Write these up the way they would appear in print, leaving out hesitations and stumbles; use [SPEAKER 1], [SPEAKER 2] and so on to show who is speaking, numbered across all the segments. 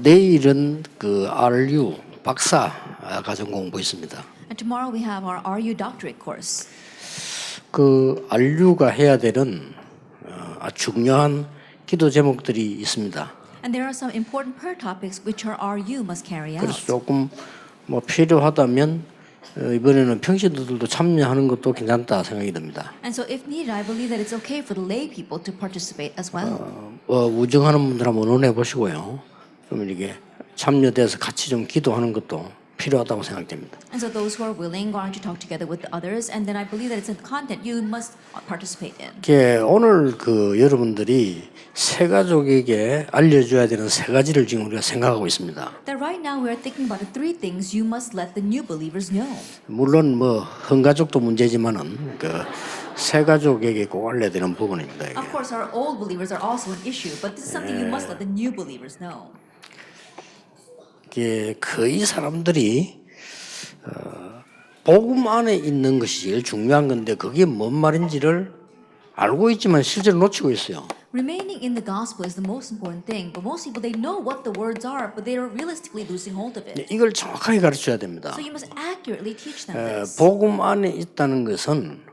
[SPEAKER 1] 내일은 그 RU 박사 과정 공부 있습니다.
[SPEAKER 2] And tomorrow we have our RU doctorate course.
[SPEAKER 1] 그 RU가 해야 되는 중요한 기도 제목들이 있습니다.
[SPEAKER 2] And there are some important prayer topics which our RU must carry out.
[SPEAKER 1] 그래서 조금 뭐 필요하다면 이번에는 평신도들도 참여하는 것도 괜찮다 생각이 듭니다.
[SPEAKER 2] And so if needed, I believe that it's okay for the lay people to participate as well.
[SPEAKER 1] 우정하는 분들 한번 의논해 보시고요. 좀 이렇게 참여돼서 같이 좀 기도하는 것도 필요하다고 생각됩니다.
[SPEAKER 2] And so those who are willing are to talk together with the others, and then I believe that it's a content you must participate in.
[SPEAKER 1] 오늘 그 여러분들이 새 가족에게 알려줘야 되는 세 가지를 지금 우리가 생각하고 있습니다.
[SPEAKER 2] That right now we are thinking about the three things you must let the new believers know.
[SPEAKER 1] 물론 뭐 헌가족도 문제지만은 그 새 가족에게 꼭 알려야 되는 부분입니다. 이게.
[SPEAKER 2] Of course, our old believers are also an issue, but this is something you must let the new believers know.
[SPEAKER 1] 거의 사람들이 복음 안에 있는 것이 제일 중요한 건데 그게 뭔 말인지를 알고 있지만 실제로 놓치고 있어요.
[SPEAKER 2] Remaining in the gospel is the most important thing, but most people they know what the words are, but they are realistically losing hold of it.
[SPEAKER 1] 이걸 정확하게 가르쳐야 됩니다.
[SPEAKER 2] So you must accurately teach them this.
[SPEAKER 1] 복음 안에 있다는 것은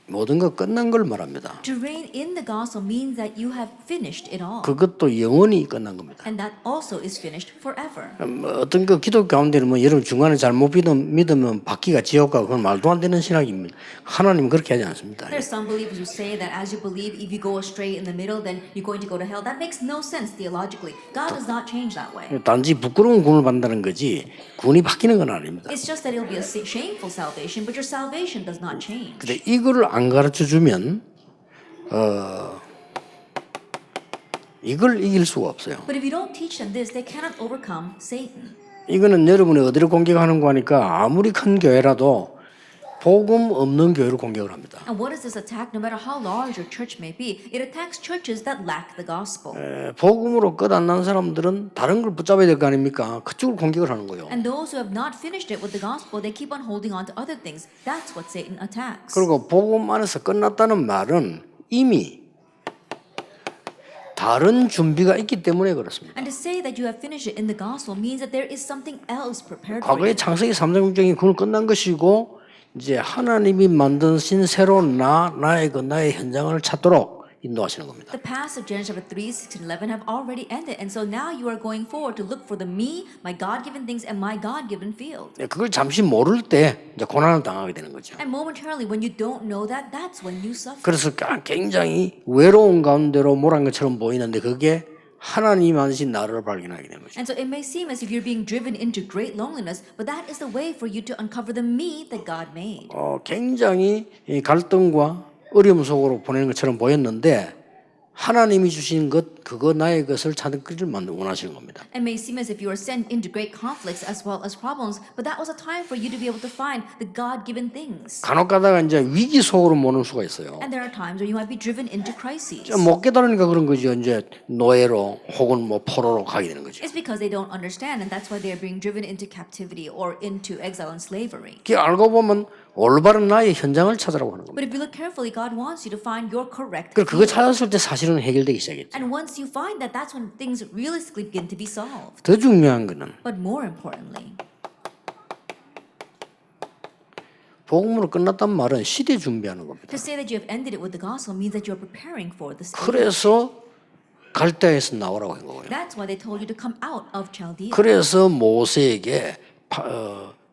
[SPEAKER 1] 모든 거 끝난 걸 말합니다.
[SPEAKER 2] To reign in the gospel means that you have finished it all.
[SPEAKER 1] 그것도 영원히 끝난 겁니다.
[SPEAKER 2] And that also is finished forever.
[SPEAKER 1] 어떤 그 기독교 가운데는 뭐 여러분 중간에 잘못 믿으면 바퀴가 지옥 가고 그건 말도 안 되는 신학입니다. 하나님은 그렇게 하지 않습니다.
[SPEAKER 2] There are some believers who say that as you believe, if you go astray in the middle, then you're going to go to hell. That makes no sense theologically. God does not change that way.
[SPEAKER 1] 단지 부끄러운 구원을 받는다는 거지 구원이 바뀌는 건 아닙니다.
[SPEAKER 2] It's just that it'll be a shameful salvation, but your salvation does not change.
[SPEAKER 1] 근데 이거를 안 가르쳐 주면 이걸 이길 수가 없어요.
[SPEAKER 2] But if you don't teach them this, they cannot overcome Satan.
[SPEAKER 1] 이거는 여러분이 어디를 공격하는 거니까 아무리 큰 교회라도 복음 없는 교회를 공격을 합니다.
[SPEAKER 2] And what is this attack? No matter how large your church may be, it attacks churches that lack the gospel.
[SPEAKER 1] 복음으로 끝 안 난 사람들은 다른 걸 붙잡아야 될 거 아닙니까? 그쪽을 공격을 하는 거예요.
[SPEAKER 2] And those who have not finished it with the gospel, they keep on holding on to other things. That's what Satan attacks.
[SPEAKER 1] 그리고 복음 안에서 끝났다는 말은 이미 다른 준비가 있기 때문에 그렇습니다.
[SPEAKER 2] And to say that you have finished it in the gospel means that there is something else prepared for
[SPEAKER 1] 과거의
[SPEAKER 2] you.
[SPEAKER 1] 창세기 3장 6장이 그건 끝난 것이고 이제 하나님이 만드신 새로운 나의 현장을 찾도록 인도하시는 겁니다.
[SPEAKER 2] The past of Genesis chapter 3, 6, and 11 have already ended, and so now you are going forward to look for the me, my God-given things, and my God-given field.
[SPEAKER 1] 그걸 잠시 모를 때 이제 고난을 당하게 되는 거죠.
[SPEAKER 2] And momentarily, when you don't know that, that's when you suffer.
[SPEAKER 1] 그래서 굉장히 외로운 가운데로 몰아간 것처럼 보이는데 그게 하나님 만드신 나를 발견하게 되는 거죠.
[SPEAKER 2] And so it may seem as if you're being driven into great loneliness, but that is the way for you to uncover the me that God made.
[SPEAKER 1] 굉장히 이 갈등과 어려움 속으로 보내는 것처럼 보였는데 하나님이 주신 것 그거 나의 것을 찾기를 원하시는 겁니다.
[SPEAKER 2] It may seem as if you are sent into great conflicts as well as problems, but that was a time for you to be able to find the God-given things.
[SPEAKER 1] 간혹 가다가 이제 위기 속으로 모는 수가 있어요.
[SPEAKER 2] And there are times where you might be driven into crises.
[SPEAKER 1] 못 깨달으니까 그런 거죠. 이제 노예로 혹은 뭐 포로로 가게 되는 거죠.
[SPEAKER 2] It's because they don't understand, and that's why they are being driven into captivity or into exile and slavery.
[SPEAKER 1] 그 알고 보면 올바른 나의 현장을 찾으라고 하는 겁니다.
[SPEAKER 2] But if you look carefully, God wants you to find your correct
[SPEAKER 1] 그거
[SPEAKER 2] field.
[SPEAKER 1] 찾았을 때 사실은 해결되기 시작했죠.
[SPEAKER 2] And once you find that, that's when things realistically begin to be solved.
[SPEAKER 1] 더 중요한 거는
[SPEAKER 2] But more importantly,
[SPEAKER 1] 복음으로 끝났단 말은 시대 준비하는 겁니다.
[SPEAKER 2] to say that you have ended it with the gospel means that you are preparing for the stage.
[SPEAKER 1] 그래서 갈대아에서 나오라고 한 거예요.
[SPEAKER 2] That's why they told you to come out of Chaldea.
[SPEAKER 1] 그래서 모세에게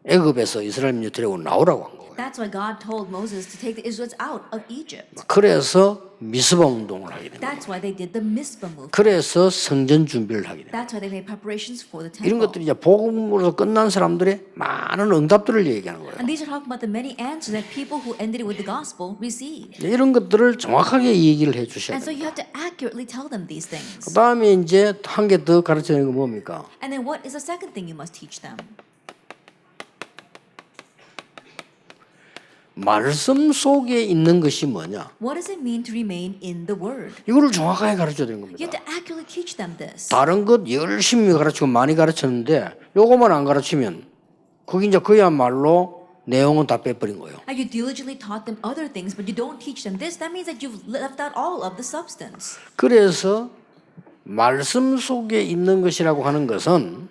[SPEAKER 1] 애굽에서 이스라엘 민족 데리고 나오라고 한 거예요.
[SPEAKER 2] That's why God told Moses to take the Israelites out of Egypt.
[SPEAKER 1] 그래서 미스바 운동을 하게 된 거예요.
[SPEAKER 2] That's why they did the Mizpah movement.
[SPEAKER 1] 그래서 성전 준비를 하게 된 거예요.
[SPEAKER 2] That's why they made preparations for the
[SPEAKER 1] 이런
[SPEAKER 2] temple.
[SPEAKER 1] 것들이 이제 복음으로 끝난 사람들의 많은 응답들을 얘기하는 거예요.
[SPEAKER 2] And these are talking about the many answers that people who ended it with the gospel received.
[SPEAKER 1] 이런 것들을 정확하게 얘기를 해 주셔야
[SPEAKER 2] And so
[SPEAKER 1] 돼요.
[SPEAKER 2] you have to accurately tell them these things.
[SPEAKER 1] 그다음에 이제 한 개 더 가르쳐야 되는 건 뭡니까?
[SPEAKER 2] And then what is the second thing you must teach them?
[SPEAKER 1] 말씀 속에 있는 것이 뭐냐?
[SPEAKER 2] What does it mean to remain in the word?
[SPEAKER 1] 이거를 정확하게 가르쳐야 되는
[SPEAKER 2] You
[SPEAKER 1] 겁니다.
[SPEAKER 2] have to accurately teach them this.
[SPEAKER 1] 다른 것 열심히 가르치고 많이 가르쳤는데 요거만 안 가르치면 그게 이제 그야말로 내용은 다 빼버린 거예요.
[SPEAKER 2] And you diligently taught them other things, but you don't teach them this. That means that you've left out all of the substance.
[SPEAKER 1] 그래서 말씀 속에 있는 것이라고 하는 것은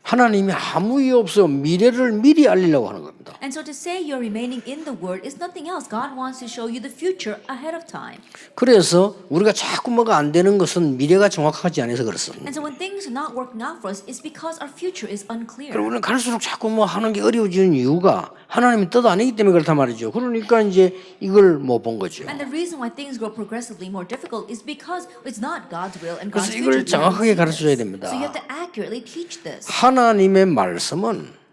[SPEAKER 1] 하나님이 아무 이유 없어 미래를 미리 알리려고 하는 겁니다.
[SPEAKER 2] And so to say you're remaining in the word is nothing else. God wants to show you the future ahead of time.
[SPEAKER 1] 그래서 우리가 자꾸 뭐가 안 되는 것은 미래가 정확하지 않아서 그렇습니다.
[SPEAKER 2] And so when things are not working out for us, it's because our future is unclear.
[SPEAKER 1] 그리고 우리는 갈수록 자꾸 뭐 하는 게 어려워지는 이유가 하나님이 뜻 아니기 때문에 그렇단 말이죠. 그러니까 이제 이걸 못 본 거죠.
[SPEAKER 2] And the reason why things grow progressively more difficult is because it's not God's will and
[SPEAKER 1] 그래서
[SPEAKER 2] God's
[SPEAKER 1] 이걸
[SPEAKER 2] future.
[SPEAKER 1] 정확하게 가르쳐줘야 됩니다.
[SPEAKER 2] So you have to accurately teach this.
[SPEAKER 1] 하나님의 말씀은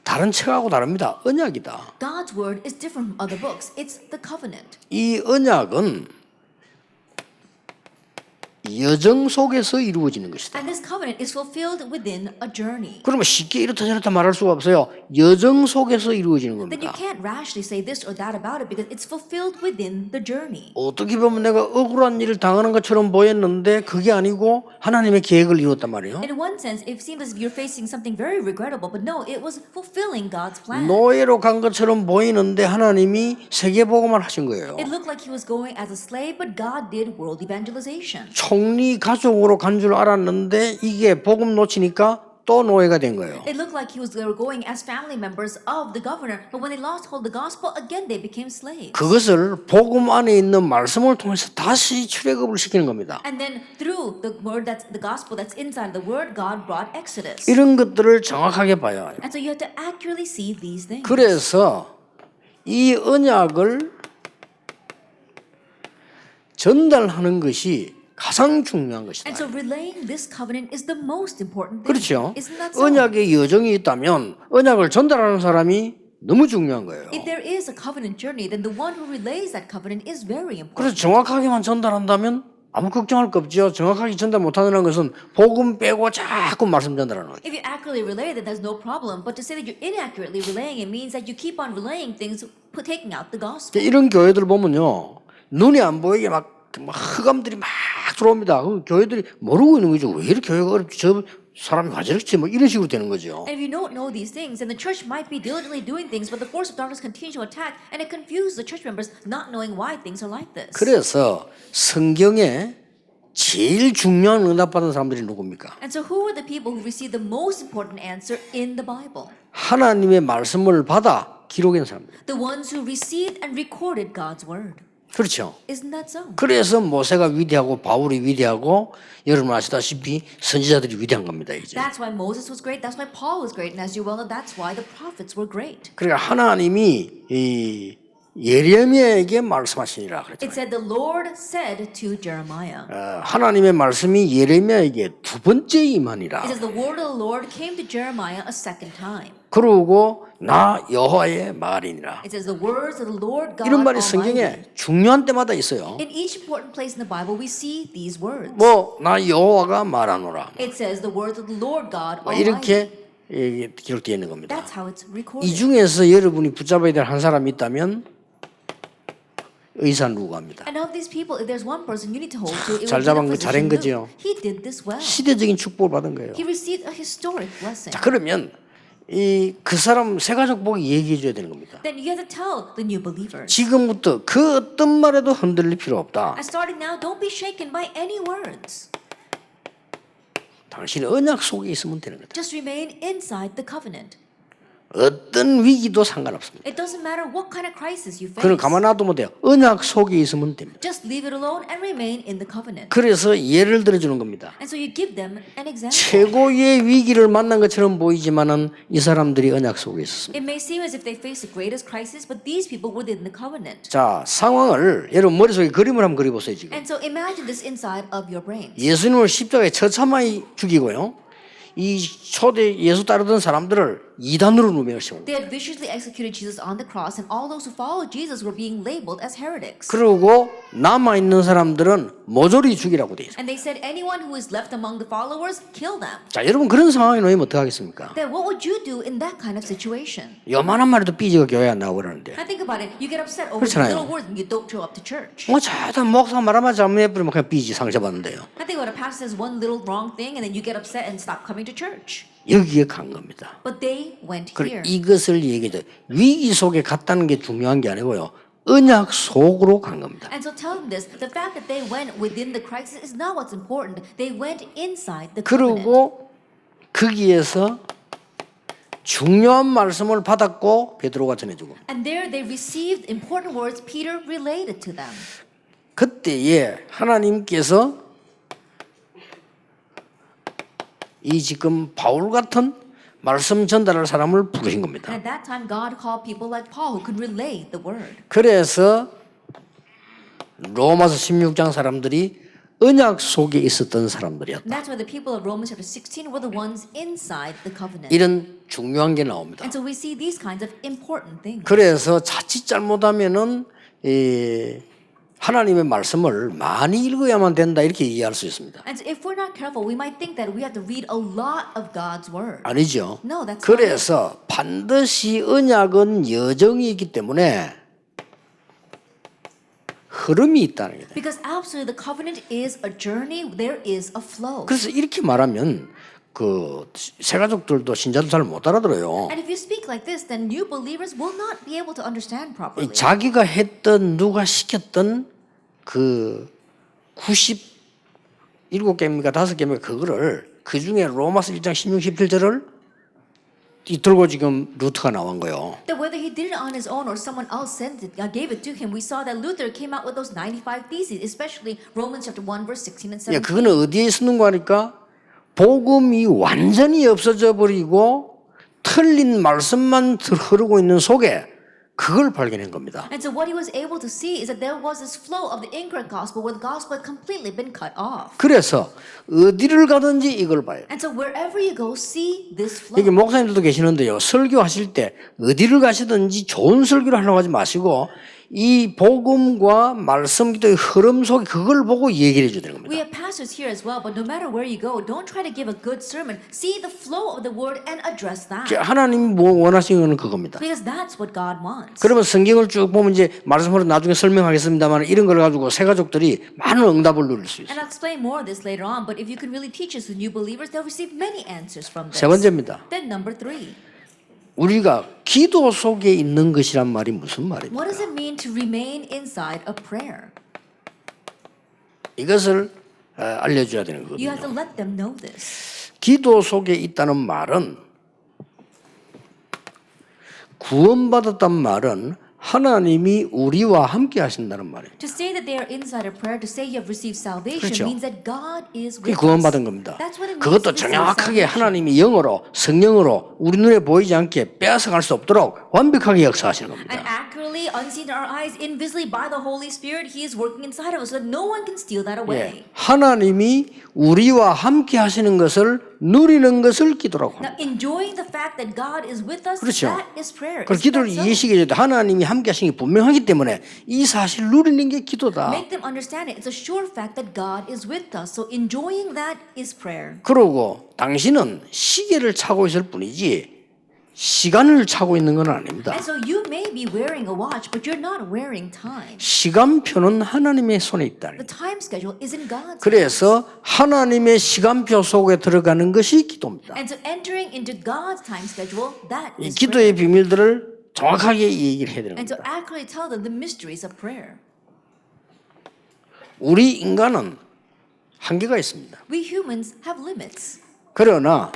[SPEAKER 1] 다른 책하고 다릅니다. 언약이다.
[SPEAKER 2] God's word is different from other books. It's the covenant.
[SPEAKER 1] 이 언약은 여정 속에서 이루어지는 것이다.
[SPEAKER 2] And this covenant is fulfilled within a journey.
[SPEAKER 1] 그러면 쉽게 이렇다 저렇다 말할 수가 없어요. 여정 속에서 이루어지는
[SPEAKER 2] Then you
[SPEAKER 1] 겁니다.
[SPEAKER 2] can't rashly say this or that about it because it's fulfilled within the journey.
[SPEAKER 1] 어떻게 보면 내가 억울한 일을 당하는 것처럼 보였는데 그게 아니고 하나님의 계획을 이루었단 말이에요.
[SPEAKER 2] In one sense, it seems as if you're facing something very regrettable, but no, it was fulfilling God's plan.
[SPEAKER 1] 노예로 간 것처럼 보이는데 하나님이 세계복음을 하신 거예요.
[SPEAKER 2] It looked like he was going as a slave, but God did world evangelization.
[SPEAKER 1] 총리 가족으로 간 줄 알았는데 이게 복음 놓치니까 또 노예가 된 거예요.
[SPEAKER 2] It looked like they were going as family members of the governor, but when they lost hold of the gospel, again they became slaves.
[SPEAKER 1] 그것을 복음 안에 있는 말씀을 통해서 다시 출애굽을 시키는 겁니다.
[SPEAKER 2] And then through the word that's the gospel that's inside the word, God brought Exodus.
[SPEAKER 1] 이런 것들을 정확하게 봐야 해요.
[SPEAKER 2] And so you have to accurately see these things.
[SPEAKER 1] 그래서 이 언약을 전달하는 것이 가장 중요한 것이다.
[SPEAKER 2] And so relaying this covenant is the most important thing.
[SPEAKER 1] 그렇죠.
[SPEAKER 2] Isn't that so?
[SPEAKER 1] 언약의 여정이 있다면 언약을 전달하는 사람이 너무 중요한 거예요.
[SPEAKER 2] If there is a covenant journey, then the one who relays that covenant is very important.
[SPEAKER 1] 그래서 정확하게만 전달한다면 아무 걱정할 거 없죠. 정확하게 전달 못하는 것은 복음 빼고 자꾸 말씀 전달하는 거죠.
[SPEAKER 2] If you accurately relay that, there's no problem. But to say that you're inaccurately relaying it means that you keep on relaying things, taking out the gospel.
[SPEAKER 1] 이런 교회들 보면요. 눈이 안 보이게 막 흑암들이 막 들어옵니다. 그 교회들이 모르고 있는 거죠. 왜 이렇게 교회가 어렵지? 저 사람이 가지럽지? 뭐 이런 식으로 되는 거죠.
[SPEAKER 2] And if you don't know these things, then the church might be diligently doing things, but the force of darkness continues to attack, and it confuses the church members not knowing why things are like this.
[SPEAKER 1] 그래서 성경에 제일 중요한 응답받은 사람들이 누굽니까?
[SPEAKER 2] And so who are the people who receive the most important answer in the Bible?
[SPEAKER 1] 하나님의 말씀을 받아 기록한 사람들.
[SPEAKER 2] The ones who received and recorded God's word.
[SPEAKER 1] 그렇죠.
[SPEAKER 2] Isn't that so?
[SPEAKER 1] 그래서 모세가 위대하고 바울이 위대하고 여러분 아시다시피 선지자들이 위대한 겁니다. 이제.
[SPEAKER 2] That's why Moses was great. That's why Paul was great. And as you well know, that's why the prophets were great.
[SPEAKER 1] 그러니까 하나님이 이 예레미야에게 말씀하시니라 그랬죠.
[SPEAKER 2] It said the Lord said to Jeremiah.
[SPEAKER 1] 하나님의 말씀이 예레미야에게 두 번째 임하니라.
[SPEAKER 2] It says the word of the Lord came to Jeremiah a second time.
[SPEAKER 1] 그러고 나 여호와의 말이니라.
[SPEAKER 2] It says the words of the Lord God
[SPEAKER 1] 이런 말이
[SPEAKER 2] Almighty.
[SPEAKER 1] 성경에 중요한 때마다 있어요.
[SPEAKER 2] In each important place in the Bible, we see these words.
[SPEAKER 1] 뭐 나 여호와가 말하노라.
[SPEAKER 2] It says the words of the Lord God
[SPEAKER 1] 뭐
[SPEAKER 2] Almighty.
[SPEAKER 1] 이렇게 기록되어 있는 겁니다.
[SPEAKER 2] That's how it's
[SPEAKER 1] 이
[SPEAKER 2] recorded.
[SPEAKER 1] 중에서 여러분이 붙잡아야 될 한 사람이 있다면 의사 누구합니다.
[SPEAKER 2] And of these people, if there's one person you need to hold to, it
[SPEAKER 1] 잘
[SPEAKER 2] would be
[SPEAKER 1] 잡은 거
[SPEAKER 2] the
[SPEAKER 1] 잘한
[SPEAKER 2] physician
[SPEAKER 1] 거지요.
[SPEAKER 2] Luke. He did this well.
[SPEAKER 1] 시대적인 축복을 받은 거예요.
[SPEAKER 2] He received a historic blessing.
[SPEAKER 1] 자 그러면 이 그 사람 세가족 보고 얘기해 줘야 되는 겁니다.
[SPEAKER 2] Then you have to tell the new believers.
[SPEAKER 1] 지금부터 그 어떤 말에도 흔들릴 필요 없다.
[SPEAKER 2] And starting now, don't be shaken by any words.
[SPEAKER 1] 당신이 언약 속에 있으면 되는 거다.
[SPEAKER 2] Just remain inside the covenant.
[SPEAKER 1] 어떤 위기도 상관없습니다.
[SPEAKER 2] It doesn't matter what kind of crisis you face.
[SPEAKER 1] 그는 가만 놔두면 돼요. 언약 속에 있으면 됩니다.
[SPEAKER 2] Just leave it alone and remain in the covenant.
[SPEAKER 1] 그래서 예를 들어주는 겁니다.
[SPEAKER 2] And so you give them an example.
[SPEAKER 1] 최고의 위기를 만난 것처럼 보이지만은 이 사람들이 언약 속에 있었습니다.
[SPEAKER 2] It may seem as if they face the greatest crisis, but these people were in the covenant.
[SPEAKER 1] 자 상황을 여러분 머릿속에 그림을 한번 그려보세요 지금.
[SPEAKER 2] And so imagine this inside of your brains.
[SPEAKER 1] 예수님을 십자가에 처참하게 죽이고요. 이 초대 예수 따르던 사람들을 이단으로 누명을 씌웁니다.
[SPEAKER 2] They had viciously executed Jesus on the cross, and all those who followed Jesus were being labeled as heretics.
[SPEAKER 1] 그리고 남아 있는 사람들은 모조리 죽이라고 돼 있어요.
[SPEAKER 2] And they said, anyone who is left among the followers, kill them.
[SPEAKER 1] 자 여러분 그런 상황에 놓이면 어떡하겠습니까?
[SPEAKER 2] Then what would you do in that kind of situation?
[SPEAKER 1] 요만한 말에도 삐지가 교회 안 나오고 그러는데
[SPEAKER 2] I think about it. You get upset over
[SPEAKER 1] 그렇잖아요.
[SPEAKER 2] little words and you don't show up to church.
[SPEAKER 1] 뭐 자다 목사 말하면 잘못해버리면 그냥 삐지 상처받는데요.
[SPEAKER 2] I think about a pastor says one little wrong thing and then you get upset and stop coming to church.
[SPEAKER 1] 여기에 간 겁니다.
[SPEAKER 2] But they went
[SPEAKER 1] 그래
[SPEAKER 2] here.
[SPEAKER 1] 이것을 얘기해줘. 위기 속에 갔다는 게 중요한 게 아니고요. 언약 속으로 간 겁니다.
[SPEAKER 2] And so tell them this, the fact that they went within the crisis is not what's important. They went inside the covenant.
[SPEAKER 1] 그리고 거기에서 중요한 말씀을 받았고 베드로가 전해주고
[SPEAKER 2] And there they received important words Peter related to them.
[SPEAKER 1] 그때에 하나님께서 이 지금 바울 같은 말씀 전달할 사람을 부르신 겁니다.
[SPEAKER 2] And at that time God called people like Paul who could relay the word.
[SPEAKER 1] 그래서 로마서 16장 사람들이 언약 속에 있었던 사람들이었다.
[SPEAKER 2] And that's why the people of Romans chapter 16 were the ones inside the covenant.
[SPEAKER 1] 이런 중요한 게 나옵니다.
[SPEAKER 2] And so we see these kinds of important things.
[SPEAKER 1] 그래서 자칫 잘못하면은 하나님의 말씀을 많이 읽어야만 된다 이렇게 이해할 수 있습니다.
[SPEAKER 2] And so if we're not careful, we might think that we have to read a lot of God's word.
[SPEAKER 1] 아니죠.
[SPEAKER 2] No, that's not it.
[SPEAKER 1] 그래서 반드시 언약은 여정이 있기 때문에 흐름이 있다는 게 돼요.
[SPEAKER 2] Because absolutely the covenant is a journey, there is a flow.
[SPEAKER 1] 그래서 이렇게 말하면 그 새가족들도 신자도 잘 못 알아들어요.
[SPEAKER 2] And if you speak like this, then new believers will not be able to understand properly.
[SPEAKER 1] 자기가 했던 누가 시켰던 그 97개입니까 5개입니까 그거를 그 중에 로마서 1장 16, 17절을 들고 지금 루트가 나온 거예요.
[SPEAKER 2] That whether he did it on his own or someone else sent it, gave it to him, we saw that Luther came out with those 95 theses, especially Romans chapter 1, verse 16 and 17.
[SPEAKER 1] 그거는 어디에 쓰는 거 하니까 복음이 완전히 없어져 버리고 틀린 말씀만 흐르고 있는 속에 그걸 발견한 겁니다.
[SPEAKER 2] And so what he was able to see is that there was this flow of the incorrect gospel where the gospel had completely been cut off.
[SPEAKER 1] 그래서 어디를 가든지 이걸 봐요.
[SPEAKER 2] And so wherever you go, see this
[SPEAKER 1] 여기
[SPEAKER 2] flow.
[SPEAKER 1] 목사님들도 계시는데요. 설교하실 때 어디를 가시든지 좋은 설교를 하려고 하지 마시고 이 복음과 말씀 기도의 흐름 속에 그걸 보고 얘기를 해줘야 되는
[SPEAKER 2] We
[SPEAKER 1] 겁니다.
[SPEAKER 2] have pastors here as well, but no matter where you go, don't try to give a good sermon. See the flow of the word and address that.
[SPEAKER 1] 하나님이 뭐 원하시는 거는 그겁니다.
[SPEAKER 2] Because that's what God wants.
[SPEAKER 1] 그러면 성경을 쭉 보면 이제 말씀으로 나중에 설명하겠습니다만 이런 걸 가지고 새 가족들이 많은 응답을 누릴 수 있어요.
[SPEAKER 2] And I'll explain more of this later on, but if you can really teach us to new believers, they'll receive many answers from this.
[SPEAKER 1] 세 번째입니다.
[SPEAKER 2] Then number 3.
[SPEAKER 1] 우리가 기도 속에 있는 것이란 말이 무슨 말입니까?
[SPEAKER 2] What does it mean to remain inside a prayer?
[SPEAKER 1] 이것을 알려줘야 되는
[SPEAKER 2] You have to
[SPEAKER 1] 거거든요.
[SPEAKER 2] let them know this.
[SPEAKER 1] 기도 속에 있다는 말은 구원받았단 말은 하나님이 우리와 함께 하신다는 말이에요.
[SPEAKER 2] To say that they are inside a prayer, to say you have received salvation,
[SPEAKER 1] 그렇죠.
[SPEAKER 2] means that God is
[SPEAKER 1] 그게
[SPEAKER 2] with
[SPEAKER 1] 구원받은
[SPEAKER 2] us.
[SPEAKER 1] 겁니다.
[SPEAKER 2] That's what it means
[SPEAKER 1] 그것도
[SPEAKER 2] to receive
[SPEAKER 1] 정확하게
[SPEAKER 2] salvation.
[SPEAKER 1] 하나님이 영으로 성령으로 우리 눈에 보이지 않게 빼앗아갈 수 없도록 완벽하게 역사하시는
[SPEAKER 2] And
[SPEAKER 1] 겁니다.
[SPEAKER 2] accurately, unseen to our eyes, invisibly by the Holy Spirit, He is working inside of us so that no one can steal that away.
[SPEAKER 1] 하나님이 우리와 함께 하시는 것을 누리는 것을 기도라고
[SPEAKER 2] Now,
[SPEAKER 1] 합니다.
[SPEAKER 2] enjoying the fact that God is with us,
[SPEAKER 1] 그렇죠.
[SPEAKER 2] that is prayer.
[SPEAKER 1] 그
[SPEAKER 2] Isn't
[SPEAKER 1] 기도를
[SPEAKER 2] that so?
[SPEAKER 1] 이해시켜야 돼. 하나님이 함께 하시는 게 분명하기 때문에 이 사실을 누리는 게 기도다.
[SPEAKER 2] Make them understand it. It's a sure fact that God is with us. So enjoying that is prayer.
[SPEAKER 1] 그러고 당신은 시계를 차고 있을 뿐이지 시간을 차고 있는 건 아닙니다.
[SPEAKER 2] And so you may be wearing a watch, but you're not wearing time.
[SPEAKER 1] 시간표는 하나님의 손에 있다.
[SPEAKER 2] The time schedule is in God's hands.
[SPEAKER 1] 그래서 하나님의 시간표 속에 들어가는 것이 기도입니다.
[SPEAKER 2] And so entering into God's time schedule, that
[SPEAKER 1] 이
[SPEAKER 2] is prayer.
[SPEAKER 1] 기도의 비밀들을 정확하게 얘기를 해야 되는
[SPEAKER 2] And so
[SPEAKER 1] 겁니다.
[SPEAKER 2] accurately tell them the mysteries of prayer.
[SPEAKER 1] 우리 인간은 한계가 있습니다.
[SPEAKER 2] We humans have limits.
[SPEAKER 1] 그러나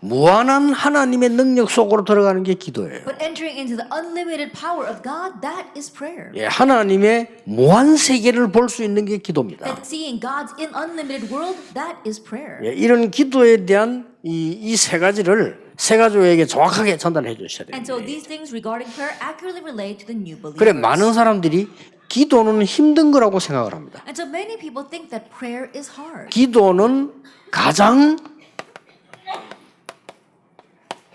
[SPEAKER 1] 무한한 하나님의 능력 속으로 들어가는 게 기도예요.
[SPEAKER 2] But entering into the unlimited power of God, that is prayer.
[SPEAKER 1] 예, 하나님의 무한 세계를 볼 수 있는 게 기도입니다.
[SPEAKER 2] That seeing God's in unlimited world, that is prayer.
[SPEAKER 1] 예, 이런 기도에 대한 이 세 가지를 세 가족에게 정확하게 전달해 주셔야
[SPEAKER 2] And so
[SPEAKER 1] 됩니다.
[SPEAKER 2] these things regarding prayer accurately relate to the new believers.
[SPEAKER 1] 그래 많은 사람들이 기도는 힘든 거라고 생각을 합니다.
[SPEAKER 2] And so many people think that prayer is hard.
[SPEAKER 1] 기도는 가장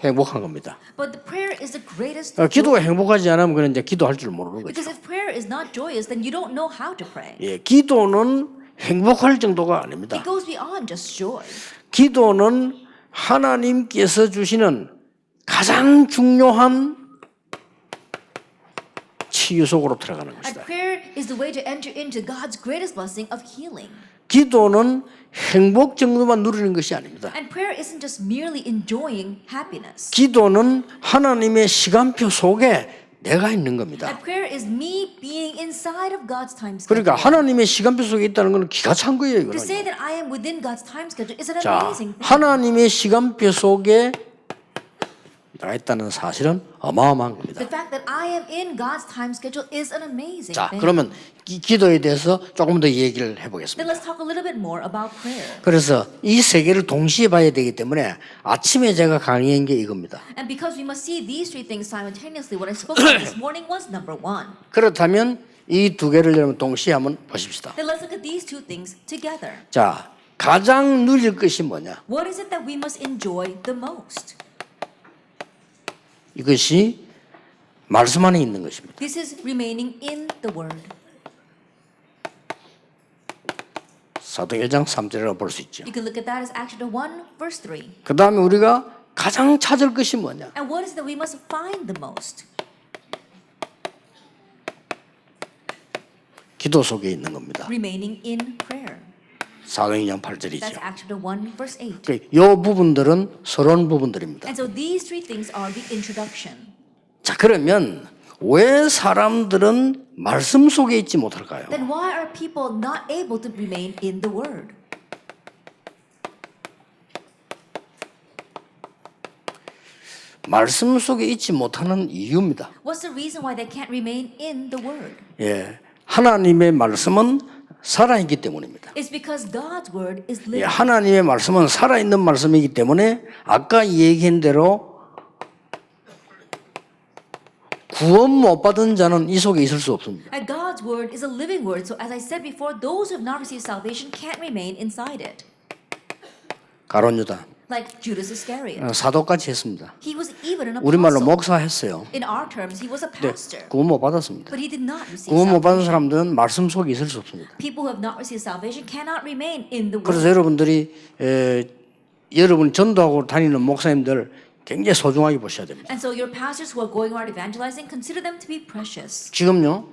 [SPEAKER 1] 행복한 겁니다.
[SPEAKER 2] But the prayer is the greatest
[SPEAKER 1] 기도가
[SPEAKER 2] joy.
[SPEAKER 1] 행복하지 않으면 그는 이제 기도할 줄 모르는 거죠.
[SPEAKER 2] Because if prayer is not joyous, then you don't know how to pray.
[SPEAKER 1] 예, 기도는 행복할 정도가 아닙니다.
[SPEAKER 2] It goes beyond just joy.
[SPEAKER 1] 기도는 하나님께서 주시는 가장 중요한 치유 속으로 들어가는
[SPEAKER 2] And
[SPEAKER 1] 것이다.
[SPEAKER 2] prayer is the way to enter into God's greatest blessing of healing.
[SPEAKER 1] 기도는 행복 정도만 누리는 것이 아닙니다.
[SPEAKER 2] And prayer isn't just merely enjoying happiness.
[SPEAKER 1] 기도는 하나님의 시간표 속에 내가 있는 겁니다.
[SPEAKER 2] And prayer is me being inside of God's time
[SPEAKER 1] 그러니까
[SPEAKER 2] schedule.
[SPEAKER 1] 하나님의 시간표 속에 있다는 것은 기가 찬 거예요.
[SPEAKER 2] To
[SPEAKER 1] 이거는.
[SPEAKER 2] say that I am within God's time schedule is an
[SPEAKER 1] 자,
[SPEAKER 2] amazing thing.
[SPEAKER 1] 하나님의 시간표 속에 나 있다는 사실은 어마어마한 겁니다.
[SPEAKER 2] The fact that I am in God's time schedule is an amazing
[SPEAKER 1] 자,
[SPEAKER 2] thing.
[SPEAKER 1] 그러면 기도에 대해서 조금 더 얘기를
[SPEAKER 2] Then
[SPEAKER 1] 해보겠습니다.
[SPEAKER 2] let's talk a little bit more about prayer.
[SPEAKER 1] 그래서 이 세 개를 동시에 봐야 되기 때문에 아침에 제가 강의한 게 이겁니다.
[SPEAKER 2] And because we must see these three things simultaneously, what I spoke about this morning was number one.
[SPEAKER 1] 그렇다면 이 두 개를 여러분 동시에 한번 보십시다.
[SPEAKER 2] Then let's look at these two things together.
[SPEAKER 1] 자, 가장 누릴 것이 뭐냐?
[SPEAKER 2] What is it that we must enjoy the most?
[SPEAKER 1] 이것이 말씀 안에 있는 것입니다.
[SPEAKER 2] This is remaining in the Word.
[SPEAKER 1] 사도행 1장 3절이라고 볼 수 있죠.
[SPEAKER 2] You can look at that as Acts chapter 1, verse 3.
[SPEAKER 1] 그 다음에 우리가 가장 찾을 것이 뭐냐?
[SPEAKER 2] And what is it that we must find the most?
[SPEAKER 1] 기도 속에 있는 겁니다.
[SPEAKER 2] Remaining in prayer.
[SPEAKER 1] 사도행 2장
[SPEAKER 2] That's
[SPEAKER 1] 8절이죠.
[SPEAKER 2] Acts chapter 1, verse 8.
[SPEAKER 1] 이 부분들은 서론 부분들입니다.
[SPEAKER 2] And so these three things are the introduction.
[SPEAKER 1] 자, 그러면 왜 사람들은 말씀 속에 있지 못할까요?
[SPEAKER 2] Then why are people not able to remain in the Word?
[SPEAKER 1] 말씀 속에 있지 못하는 이유입니다.
[SPEAKER 2] What's the reason why they can't remain in the Word?
[SPEAKER 1] 예, 하나님의 말씀은 살아있기 때문입니다.
[SPEAKER 2] It's because God's Word is
[SPEAKER 1] 예,
[SPEAKER 2] living.
[SPEAKER 1] 하나님의 말씀은 살아있는 말씀이기 때문에 아까 얘기한 대로 구원 못 받은 자는 이 속에 있을 수 없습니다.
[SPEAKER 2] And God's Word is a living Word. So as I said before, those who have not received salvation can't remain inside it.
[SPEAKER 1] 가룟 유다
[SPEAKER 2] Like Judas Iscariot.
[SPEAKER 1] 사도까지 했습니다.
[SPEAKER 2] He was even an
[SPEAKER 1] 우리말로
[SPEAKER 2] apostle.
[SPEAKER 1] 목사했어요.
[SPEAKER 2] In our terms, he was a
[SPEAKER 1] 네,
[SPEAKER 2] pastor.
[SPEAKER 1] 구원 못 받았습니다.
[SPEAKER 2] But he did not receive
[SPEAKER 1] 구원 못 받은
[SPEAKER 2] salvation.
[SPEAKER 1] 사람들은 말씀 속에 있을 수 없습니다.
[SPEAKER 2] People who have not received salvation cannot remain in the
[SPEAKER 1] 그래서
[SPEAKER 2] Word.
[SPEAKER 1] 여러분들이 여러분 전도하고 다니는 목사님들 굉장히 소중하게 보셔야 됩니다.
[SPEAKER 2] And so your pastors who are going around evangelizing, consider them to be precious.
[SPEAKER 1] 지금요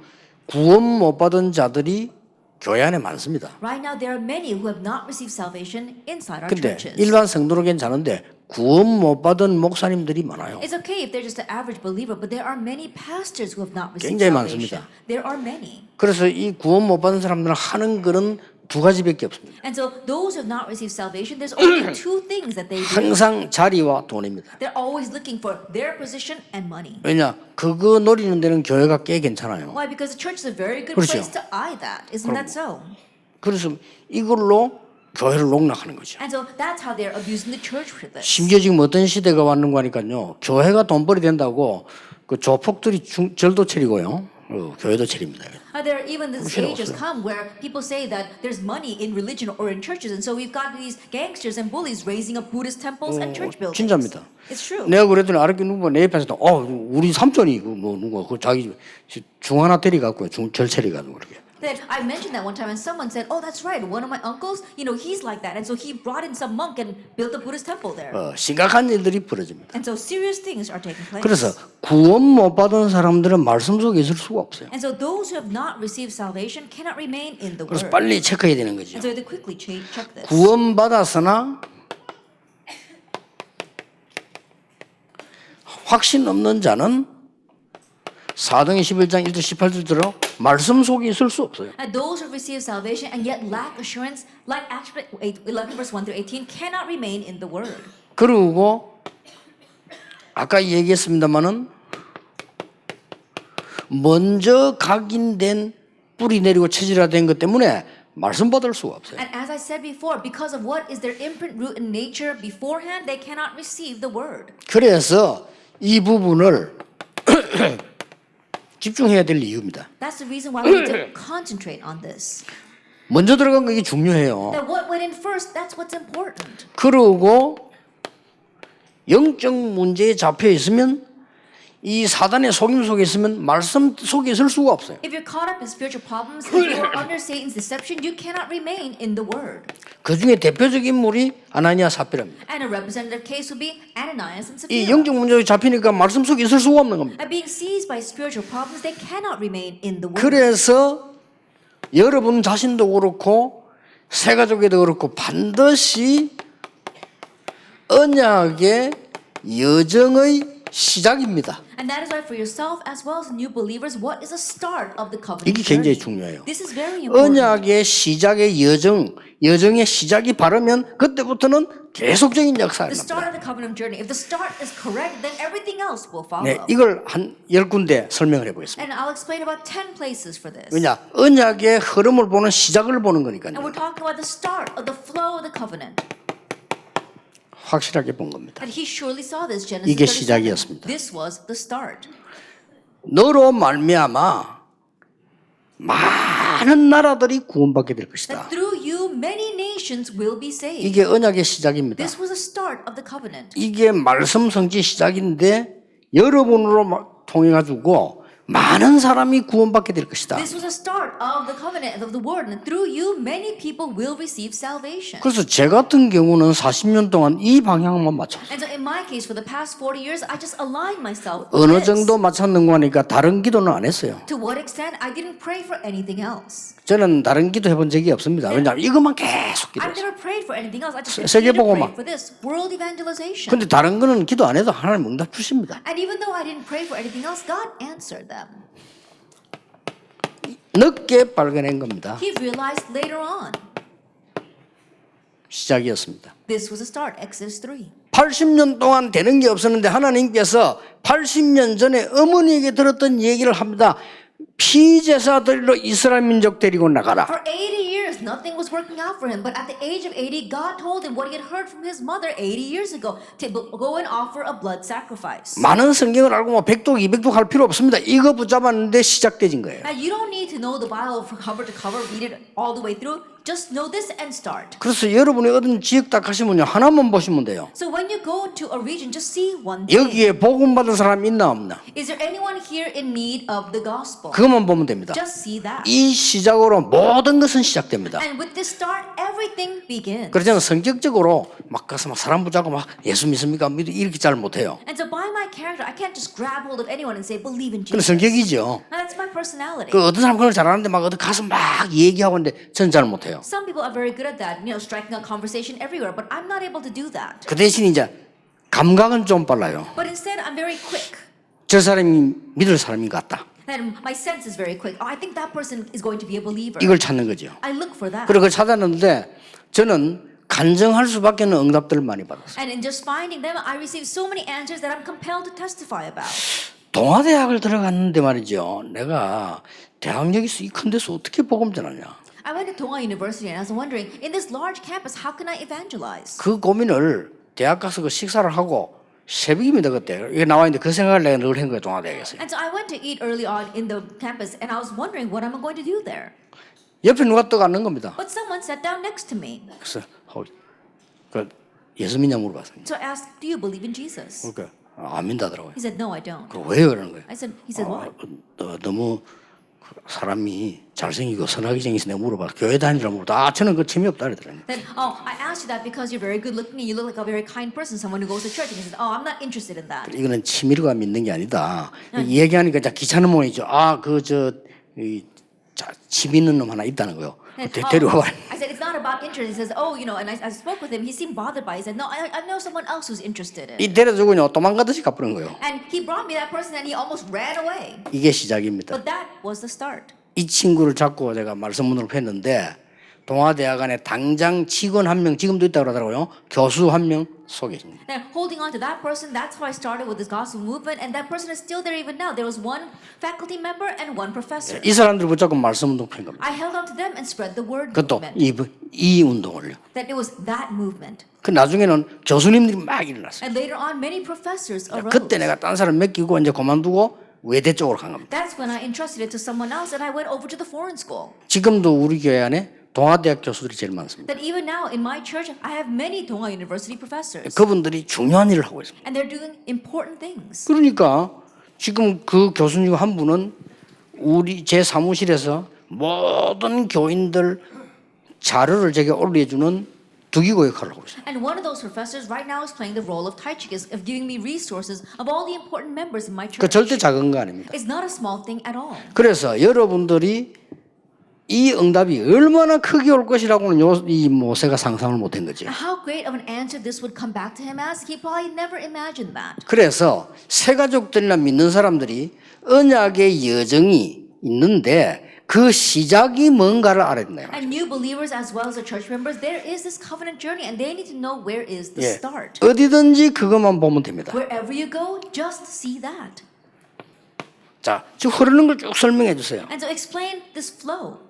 [SPEAKER 1] 구원 못 받은 자들이 교회 안에 많습니다.
[SPEAKER 2] Right now, there are many who have not received salvation inside our
[SPEAKER 1] 근데
[SPEAKER 2] churches.
[SPEAKER 1] 일반 성도로 괜찮은데 구원 못 받은 목사님들이 많아요.
[SPEAKER 2] It's okay if they're just an average believer, but there are many pastors who have not received
[SPEAKER 1] 굉장히
[SPEAKER 2] salvation.
[SPEAKER 1] 많습니다.
[SPEAKER 2] There are many.
[SPEAKER 1] 그래서 이 구원 못 받은 사람들은 하는 것은 두 가지밖에 없습니다.
[SPEAKER 2] And so those who have not received salvation, there's only two things that they do.
[SPEAKER 1] 항상 자리와 돈입니다.
[SPEAKER 2] They're always looking for their position and money.
[SPEAKER 1] 왜냐? 그거 노리는 데는 교회가 꽤 괜찮아요.
[SPEAKER 2] Why? Because the church is a very good
[SPEAKER 1] 그렇죠.
[SPEAKER 2] place to eye that. Isn't that so?
[SPEAKER 1] 그래서 이걸로 교회를 농락하는 거죠.
[SPEAKER 2] And so that's how they're abusing the church for this.
[SPEAKER 1] 심지어 지금 어떤 시대가 왔는가 하니까요. 교회가 돈벌이 된다고 그 조폭들이 절도 차리고요. 교회도 차립니다.
[SPEAKER 2] There even this
[SPEAKER 1] 정신이
[SPEAKER 2] age has
[SPEAKER 1] 없어요.
[SPEAKER 2] come where people say that there's money in religion or in churches, and so we've got these gangsters and bullies raising up Buddhist temples and church buildings.
[SPEAKER 1] 진짜입니다.
[SPEAKER 2] It's true.
[SPEAKER 1] 내가 그랬더니 알았기 누가 내 옆에서 우리 삼촌이 뭐 누가 그 자기 중 하나 때리갖고 절 차리가지고 그렇게.
[SPEAKER 2] That I mentioned that one time, and someone said, "Oh, that's right. One of my uncles, he's like that, and so he brought in some monk and built a Buddhist temple there."
[SPEAKER 1] 심각한 일들이 벌어집니다.
[SPEAKER 2] And so serious things are taking place.
[SPEAKER 1] 그래서 구원 못 받은 사람들은 말씀 속에 있을 수가 없어요.
[SPEAKER 2] And so those who have not received salvation cannot remain in the
[SPEAKER 1] 그래서
[SPEAKER 2] Word.
[SPEAKER 1] 빨리 체크해야 되는 거죠.
[SPEAKER 2] And so they quickly check this.
[SPEAKER 1] 구원 받았으나 확신 없는 자는 사도행 11장 1절 18절대로 말씀 속에 있을 수 없어요.
[SPEAKER 2] And those who receive salvation and yet lack assurance, like Acts 11 verse 1 through 18, cannot remain in the Word.
[SPEAKER 1] 그리고 아까 얘기했습니다마는 먼저 각인된 뿌리 내리고 체질화된 것 때문에 말씀 받을 수가 없어요.
[SPEAKER 2] And as I said before, because of what is their imprint, root, and nature beforehand, they cannot receive the Word.
[SPEAKER 1] 그래서 이 부분을 집중해야 될 이유입니다.
[SPEAKER 2] That's the reason why we need to concentrate on this.
[SPEAKER 1] 먼저 들어간 거 이게 중요해요.
[SPEAKER 2] That what went in first, that's what's important.
[SPEAKER 1] 그리고 영적 문제에 잡혀 있으면 이 사단의 속임 속에 있으면 말씀 속에 있을 수가 없어요.
[SPEAKER 2] If you're caught up in spiritual problems, if you're under Satan's deception, you cannot remain in the Word.
[SPEAKER 1] 그 중에 대표적인 인물이 아나니아 삽비라입니다.
[SPEAKER 2] And a representative case would be Ananias and
[SPEAKER 1] 이
[SPEAKER 2] Sapphira.
[SPEAKER 1] 영적 문제에 잡히니까 말씀 속에 있을 수가 없는 겁니다.
[SPEAKER 2] And being seized by spiritual problems, they cannot remain in the Word.
[SPEAKER 1] 그래서 여러분 자신도 그렇고 새 가족에도 그렇고 반드시 언약의 여정의 시작입니다.
[SPEAKER 2] And that is why for yourself as well as new believers, what is the start of the covenant
[SPEAKER 1] 이게 굉장히
[SPEAKER 2] journey?
[SPEAKER 1] 중요해요.
[SPEAKER 2] This is very important.
[SPEAKER 1] 언약의 시작의 여정의 시작이 바르면 그때부터는 계속적인 역사가
[SPEAKER 2] The start
[SPEAKER 1] 납니다.
[SPEAKER 2] of the covenant journey. If the start is correct, then everything else will follow.
[SPEAKER 1] 네, 이걸 한 10군데 설명을 해보겠습니다.
[SPEAKER 2] And I'll explain about 10 places for this.
[SPEAKER 1] 왜냐? 언약의 흐름을 보는 시작을 보는
[SPEAKER 2] And
[SPEAKER 1] 거니까요.
[SPEAKER 2] we're talking about the start of the flow of the covenant.
[SPEAKER 1] 확실하게 본 겁니다.
[SPEAKER 2] And he surely saw this, Genesis
[SPEAKER 1] 이게
[SPEAKER 2] 37.
[SPEAKER 1] 시작이었습니다.
[SPEAKER 2] This was the start.
[SPEAKER 1] 너로 말미암아 많은 나라들이 구원받게 될 것이다.
[SPEAKER 2] That through you many nations will be saved.
[SPEAKER 1] 이게 언약의 시작입니다.
[SPEAKER 2] This was the start of the covenant.
[SPEAKER 1] 이게 말씀 성취 시작인데 여러분으로 통해 가지고 많은 사람이 구원받게 될 것이다.
[SPEAKER 2] This was the start of the covenant of the word, and through you many people will receive salvation.
[SPEAKER 1] 그래서 제 같은 경우는 40년 동안 이 방향만 맞췄어요.
[SPEAKER 2] And so in my case, for the past 40 years, I just aligned myself with
[SPEAKER 1] 어느
[SPEAKER 2] this.
[SPEAKER 1] 정도 맞췄는가 하니까 다른 기도는 안 했어요.
[SPEAKER 2] To what extent, I didn't pray for anything else.
[SPEAKER 1] 저는 다른 기도 해본 적이 없습니다. 왜냐하면 이것만 계속
[SPEAKER 2] I've
[SPEAKER 1] 기도했어요.
[SPEAKER 2] never prayed for anything else. I just
[SPEAKER 1] 세계
[SPEAKER 2] continued to pray
[SPEAKER 1] 복음화.
[SPEAKER 2] for this world evangelization.
[SPEAKER 1] 근데 다른 거는 기도 안 해도 하나님 응답 주십니다.
[SPEAKER 2] And even though I didn't pray for anything else, God answered them.
[SPEAKER 1] 늦게 발견한 겁니다.
[SPEAKER 2] He realized later on.
[SPEAKER 1] 시작이었습니다.
[SPEAKER 2] This was the start, Exodus 3.
[SPEAKER 1] 80년 동안 되는 게 없었는데 하나님께서 80년 전에 어머니에게 들었던 얘기를 합니다. 피제사들로 이스라엘 민족 데리고 나가라.
[SPEAKER 2] For 80 years, nothing was working out for him. But at the age of 80, God told him what he had heard from his mother 80 years ago to go and offer a blood sacrifice.
[SPEAKER 1] 많은 성경을 알고 뭐 100독, 200독 할 필요 없습니다. 이거 붙잡았는데 시작되진 거예요.
[SPEAKER 2] Now, you don't need to know the Bible from cover to cover, read it all the way through. Just know this and start.
[SPEAKER 1] 그래서 여러분이 어떤 지역 딱 가시면요. 하나만 보시면 돼요.
[SPEAKER 2] So when you go to a region, just see one thing.
[SPEAKER 1] 여기에 복음 받은 사람 있나 없나?
[SPEAKER 2] Is there anyone here in need of the gospel?
[SPEAKER 1] 그것만 보면 됩니다.
[SPEAKER 2] Just see that.
[SPEAKER 1] 이 시작으로 모든 것은 시작됩니다.
[SPEAKER 2] And with this start, everything begins.
[SPEAKER 1] 그러잖아요. 성격적으로 막 가서 막 사람 붙잡고 막 예수 믿습니까? 이렇게 잘 못해요.
[SPEAKER 2] And so by my character, I can't just grab hold of anyone and say, believe in
[SPEAKER 1] 그건
[SPEAKER 2] Jesus.
[SPEAKER 1] 성격이죠.
[SPEAKER 2] And that's my personality.
[SPEAKER 1] 그 어떤 사람 그걸 잘하는데 막 어디 가서 막 얘기하고 있는데 저는 잘 못해요.
[SPEAKER 2] Some people are very good at that, striking a conversation everywhere, but I'm not able to do that.
[SPEAKER 1] 그 대신 이제 감각은 좀 빨라요.
[SPEAKER 2] But instead, I'm very quick.
[SPEAKER 1] 저 사람이 믿을 사람인 것 같다.
[SPEAKER 2] And my sense is very quick. Oh, I think that person is going to be a believer.
[SPEAKER 1] 이걸 찾는 거죠.
[SPEAKER 2] I look for that.
[SPEAKER 1] 그리고 그걸 찾았는데 저는 간증할 수밖에 없는 응답들을 많이 받았어요.
[SPEAKER 2] And in just finding them, I received so many answers that I'm compelled to testify about.
[SPEAKER 1] 동아대학을 들어갔는데 말이죠. 내가 대학역에서 이 큰 데서 어떻게 복음 전하냐.
[SPEAKER 2] I went to Tonga University and I was wondering, in this large campus, how can I evangelize?
[SPEAKER 1] 그 고민을 대학 가서 그 식사를 하고 새벽입니다 그때. 이게 나와 있는데 그 생각을 내가 늘 한 거예요 동아대학에서.
[SPEAKER 2] And so I went to eat early on in the campus and I was wondering, what am I going to do there?
[SPEAKER 1] 옆에 누가 떠가는 겁니다.
[SPEAKER 2] But someone sat down next to me.
[SPEAKER 1] 그래서 그 예수 믿냐 물어봤어요.
[SPEAKER 2] So I asked, do you believe in Jesus?
[SPEAKER 1] 그러니까 안 믿다더라고요.
[SPEAKER 2] He said, no, I don't.
[SPEAKER 1] 그 왜요 그러는 거예요?
[SPEAKER 2] He said, why?
[SPEAKER 1] 너무 사람이 잘생기고 선하게 생겨서 내가 물어봐. 교회 다니라고 물어봐. 저는 그 재미없다 그러더라고요.
[SPEAKER 2] Then, I asked you that because you're very good looking and you look like a very kind person, someone who goes to church. And he said, I'm not interested in that.
[SPEAKER 1] 이거는 치밀과 믿는 게 아니다. 얘기하니까 귀찮은 모양이죠. 집 있는 놈 하나 있다는 거요. 데려와.
[SPEAKER 2] I said, it's not about interest. He says, and I spoke with him. He seemed bothered by it. He said, no, I know someone else who's interested in it.
[SPEAKER 1] 이 데려주고요 도망가듯이 가버린 거예요.
[SPEAKER 2] And he brought me that person and he almost ran away.
[SPEAKER 1] 이게 시작입니다.
[SPEAKER 2] But that was the start.
[SPEAKER 1] 이 친구를 잡고 제가 말씀문으로 했는데 동아대학 안에 당장 직원 한 명 지금도 있다고 그러더라고요. 교수 한 명 소개했습니다.
[SPEAKER 2] Then holding on to that person, that's how I started with this gospel movement. And that person is still there even now. There was one faculty member and one professor.
[SPEAKER 1] 이 사람들 붙잡고 말씀운동 편 겁니다.
[SPEAKER 2] I held on to them and spread the word
[SPEAKER 1] 그것도
[SPEAKER 2] movement.
[SPEAKER 1] 이 운동을요.
[SPEAKER 2] That it was that movement.
[SPEAKER 1] 그 나중에는 교수님들이 막 일어났어요.
[SPEAKER 2] And later on, many professors arose.
[SPEAKER 1] 그때 내가 딴 사람 맡기고 이제 그만두고 외대 쪽으로 간 겁니다.
[SPEAKER 2] That's when I entrusted it to someone else and I went over to the foreign school.
[SPEAKER 1] 지금도 우리 교회 안에 동아대학 교수들이 제일 많습니다.
[SPEAKER 2] That even now in my church, I have many Tonga University professors.
[SPEAKER 1] 그분들이 중요한 일을 하고 있습니다.
[SPEAKER 2] And they're doing important things.
[SPEAKER 1] 그러니까 지금 그 교수님 한 분은 우리 제 사무실에서 모든 교인들 자료를 제게 올려주는 두기고 역할을 하고 있어요.
[SPEAKER 2] And one of those professors right now is playing the role of Taichikis of giving me resources of all the important members in my
[SPEAKER 1] 그
[SPEAKER 2] church.
[SPEAKER 1] 절대 작은 거 아닙니다.
[SPEAKER 2] It's not a small thing at all.
[SPEAKER 1] 그래서 여러분들이 이 응답이 얼마나 크게 올 것이라고는 이 모세가 상상을 못한 거죠.
[SPEAKER 2] How great of an answer this would come back to him as, he probably never imagined that.
[SPEAKER 1] 그래서 새 가족들이나 믿는 사람들이 언약의 여정이 있는데 그 시작이 뭔가를 알아야 된다.
[SPEAKER 2] And new believers as well as the church members, there is this covenant journey and they need to know where is the
[SPEAKER 1] 예,
[SPEAKER 2] start.
[SPEAKER 1] 어디든지 그것만 보면 됩니다.
[SPEAKER 2] Wherever you go, just see that.
[SPEAKER 1] 자, 쭉 흐르는 걸 쭉 설명해 주세요.
[SPEAKER 2] And so explain this flow.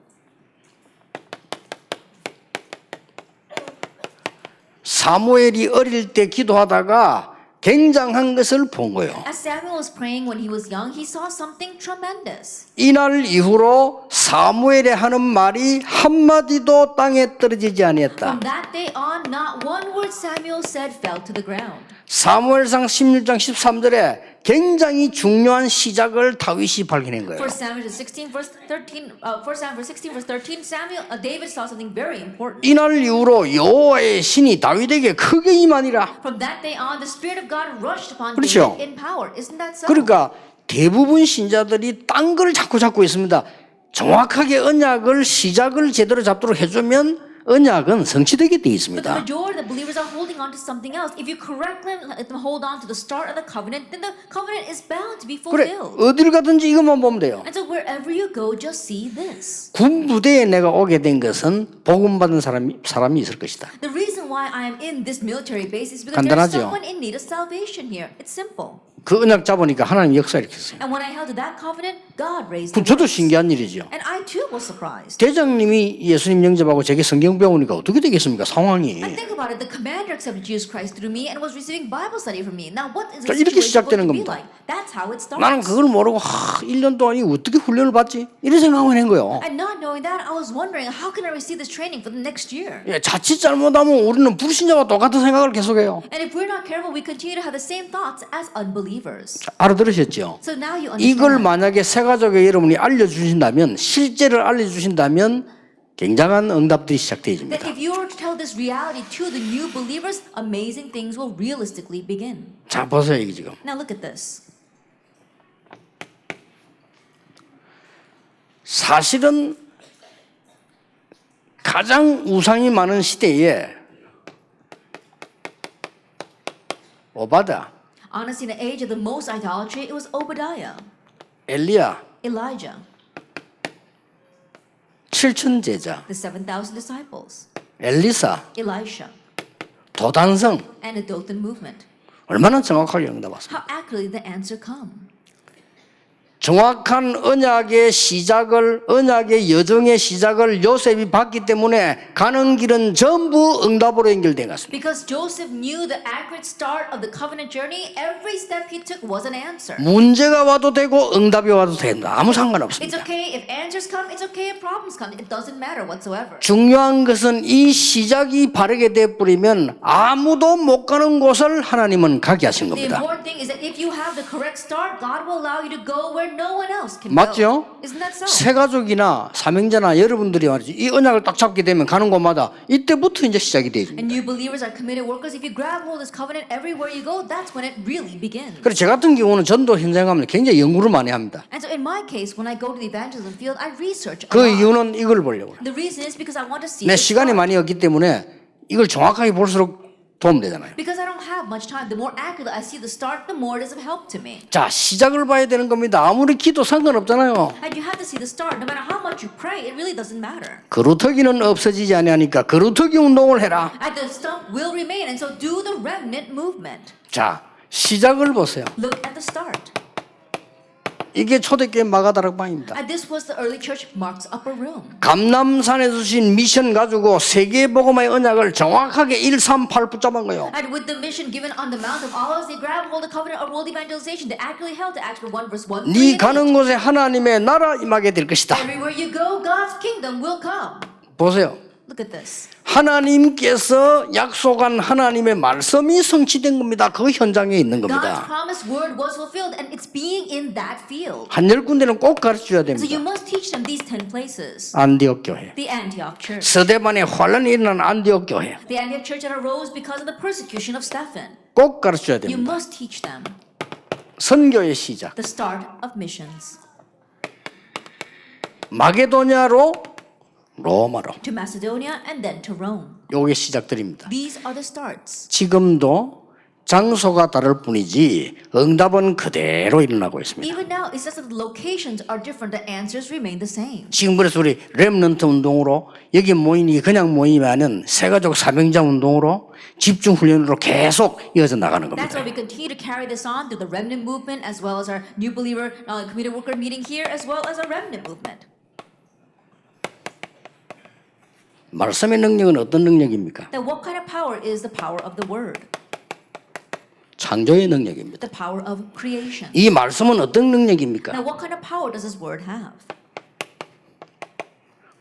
[SPEAKER 1] 사무엘이 어릴 때 기도하다가 굉장한 것을 본 거예요.
[SPEAKER 2] As Samuel was praying when he was young, he saw something tremendous.
[SPEAKER 1] 이날 이후로 사무엘이 하는 말이 한마디도 땅에 떨어지지 아니했다.
[SPEAKER 2] From that day on, not one word Samuel said fell to the ground.
[SPEAKER 1] 사무엘상 16장 13절에 굉장히 중요한 시작을 다윗이 발견한 거예요.
[SPEAKER 2] 1 Samuel 16 verse 13, 1 Samuel 16 verse 13, David saw something very important.
[SPEAKER 1] 이날 이후로 여호와의 신이 다윗에게 크게 임하니라.
[SPEAKER 2] From that day on, the Spirit of God rushed upon
[SPEAKER 1] 그렇죠.
[SPEAKER 2] David in power. Isn't that so?
[SPEAKER 1] 그러니까 대부분 신자들이 딴 걸 자꾸 잡고 있습니다. 정확하게 언약을 시작을 제대로 잡도록 해주면 언약은 성취되게 돼
[SPEAKER 2] But the
[SPEAKER 1] 있습니다.
[SPEAKER 2] majority of the believers are holding on to something else. If you correctly let them hold on to the start of the covenant, then the covenant is bound to be
[SPEAKER 1] 그래,
[SPEAKER 2] fulfilled.
[SPEAKER 1] 어딜 가든지 이것만 보면 돼요.
[SPEAKER 2] And so wherever you go, just see this.
[SPEAKER 1] 군부대에 내가 오게 된 것은 복음 받은 사람이 있을 것이다.
[SPEAKER 2] The reason why I am in this military base is because there's
[SPEAKER 1] 간단하죠?
[SPEAKER 2] someone in need of salvation here. It's simple.
[SPEAKER 1] 그 언약 잡으니까 하나님 역사 일으켰어요.
[SPEAKER 2] And when I held to that covenant, God raised
[SPEAKER 1] 그럼
[SPEAKER 2] the
[SPEAKER 1] 저도
[SPEAKER 2] rest.
[SPEAKER 1] 신기한 일이죠.
[SPEAKER 2] And I too was surprised.
[SPEAKER 1] 대장님이 예수님 영접하고 제게 성경 배우니까 어떻게 되겠습니까? 상황이.
[SPEAKER 2] And think about it, the commander accepted Jesus Christ through me and was receiving Bible study from me. Now what is
[SPEAKER 1] 자,
[SPEAKER 2] the
[SPEAKER 1] 이렇게
[SPEAKER 2] situation
[SPEAKER 1] 시작되는
[SPEAKER 2] going to be
[SPEAKER 1] 겁니다.
[SPEAKER 2] like? That's how it starts.
[SPEAKER 1] 나는 그걸 모르고 1년 동안이 어떻게 훈련을 받지? 이런 생각만 한 거예요.
[SPEAKER 2] And not knowing that, I was wondering, how can I receive this training for the next year?
[SPEAKER 1] 예, 자칫 잘못하면 우리는 불신자와 똑같은 생각을 계속해요.
[SPEAKER 2] And if we're not careful, we continue to have the same thoughts as unbelievers.
[SPEAKER 1] 알아들으셨죠?
[SPEAKER 2] So now you
[SPEAKER 1] 이걸
[SPEAKER 2] understand.
[SPEAKER 1] 만약에 새가족의 여러분이 알려주신다면, 실제를 알려주신다면 굉장한 응답들이
[SPEAKER 2] That
[SPEAKER 1] 시작되어집니다.
[SPEAKER 2] if you were to tell this reality to the new believers, amazing things will realistically begin.
[SPEAKER 1] 자, 보세요, 이게 지금.
[SPEAKER 2] Now look at this.
[SPEAKER 1] 사실은 가장 우상이 많은 시대에 오바다,
[SPEAKER 2] Honestly, in the age of the most idolatry, it was Obadiah,
[SPEAKER 1] 엘리야,
[SPEAKER 2] Elijah,
[SPEAKER 1] 7천 제자,
[SPEAKER 2] the 7,000 disciples,
[SPEAKER 1] 엘리사,
[SPEAKER 2] Elisha,
[SPEAKER 1] 도단성,
[SPEAKER 2] and the Dothan movement.
[SPEAKER 1] 얼마나 정확하게 응답 왔습니까?
[SPEAKER 2] How accurately the answer come.
[SPEAKER 1] 정확한 언약의 시작을, 언약의 여정의 시작을 요셉이 봤기 때문에 가는 길은 전부 응답으로 연결된 것 같습니다.
[SPEAKER 2] Because Joseph knew the accurate start of the covenant journey, every step he took was an answer.
[SPEAKER 1] 문제가 와도 되고 응답이 와도 된다. 아무
[SPEAKER 2] It's
[SPEAKER 1] 상관없습니다.
[SPEAKER 2] okay if answers come, it's okay if problems come. It doesn't matter whatsoever.
[SPEAKER 1] 중요한 것은 이 시작이 바르게 되어버리면 아무도 못 가는 곳을 하나님은 가게 하신
[SPEAKER 2] The
[SPEAKER 1] 겁니다.
[SPEAKER 2] important thing is that if you have the correct start, God will allow you to go where no one else can
[SPEAKER 1] 맞죠?
[SPEAKER 2] go. Isn't that so?
[SPEAKER 1] 새가족이나 사명자나 여러분들이 말이지 이 언약을 딱 잡게 되면 가는 곳마다 이때부터 이제 시작이 되죠.
[SPEAKER 2] And new believers are committed workers. If you grab hold of this covenant everywhere you go, that's when it really begins.
[SPEAKER 1] 그래서 저 같은 경우는 전도 현장 가면 굉장히 연구를 많이 합니다.
[SPEAKER 2] And so in my case, when I go to the evangelism field, I research a
[SPEAKER 1] 그
[SPEAKER 2] lot.
[SPEAKER 1] 이유는 이걸 보려고.
[SPEAKER 2] The reason is because I want to see
[SPEAKER 1] 내
[SPEAKER 2] the
[SPEAKER 1] 시간이
[SPEAKER 2] start.
[SPEAKER 1] 많이 없기 때문에 이걸 정확하게 볼수록 도움 되잖아요.
[SPEAKER 2] Because I don't have much time. The more accurately I see the start, the more it is of help to me.
[SPEAKER 1] 자, 시작을 봐야 되는 겁니다. 아무리 기도 상관없잖아요.
[SPEAKER 2] And you have to see the start. No matter how much you pray, it really doesn't matter.
[SPEAKER 1] 그루터기는 없어지지 아니하니까 그루터기 운동을 해라.
[SPEAKER 2] And the stump will remain. And so do the remnant movement.
[SPEAKER 1] 자, 시작을 보세요.
[SPEAKER 2] Look at the start.
[SPEAKER 1] 이게 초대교회 마가다락방입니다.
[SPEAKER 2] And this was the early church Mark's upper room.
[SPEAKER 1] 감남산에 주신 미션 가지고 세계복음의 언약을 정확하게 138 붙잡은 거예요.
[SPEAKER 2] And with the mission given on the Mount of Olives, they grabbed hold of the covenant of world evangelization. They accurately held to Acts 1 verse 1.
[SPEAKER 1] 네 가는 곳에 하나님의 나라 임하게 될 것이다.
[SPEAKER 2] Everywhere you go, God's kingdom will come.
[SPEAKER 1] 보세요.
[SPEAKER 2] Look at this.
[SPEAKER 1] 하나님께서 약속한 하나님의 말씀이 성취된 겁니다. 그 현장에 있는
[SPEAKER 2] God's
[SPEAKER 1] 겁니다.
[SPEAKER 2] promised word was fulfilled, and it's being in that field.
[SPEAKER 1] 한 10군데는 꼭 가르쳐줘야
[SPEAKER 2] So you
[SPEAKER 1] 됩니다.
[SPEAKER 2] must teach them these 10 places.
[SPEAKER 1] 안디옥 교회.
[SPEAKER 2] The Antioch church.
[SPEAKER 1] 서대반에 환란이 일어난 안디옥 교회.
[SPEAKER 2] The Antioch church that arose because of the persecution of Stephen.
[SPEAKER 1] 꼭 가르쳐야
[SPEAKER 2] You
[SPEAKER 1] 됩니다.
[SPEAKER 2] must teach them
[SPEAKER 1] 선교의 시작.
[SPEAKER 2] the start of missions.
[SPEAKER 1] 마게도냐로 로마로.
[SPEAKER 2] to Macedonia, and then to Rome.
[SPEAKER 1] 요게 시작들입니다.
[SPEAKER 2] These are the starts.
[SPEAKER 1] 지금도 장소가 다를 뿐이지 응답은 그대로 일어나고 있습니다.
[SPEAKER 2] Even now, it's just that the locations are different, the answers remain the same.
[SPEAKER 1] 지금 그래서 우리 렘넌트 운동으로 여기 모이니 그냥 모임이 아닌 새가족 사명자 운동으로 집중 훈련으로 계속 이어져 나가는
[SPEAKER 2] That's
[SPEAKER 1] 겁니다.
[SPEAKER 2] why we continue to carry this on through the remnant movement, as well as our new believer community worker meeting here, as well as our remnant movement.
[SPEAKER 1] 말씀의 능력은 어떤 능력입니까?
[SPEAKER 2] Then what kind of power is the power of the word?
[SPEAKER 1] 창조의 능력입니다.
[SPEAKER 2] The power of creation.
[SPEAKER 1] 이 말씀은 어떤 능력입니까?
[SPEAKER 2] Now, what kind of power does this word have?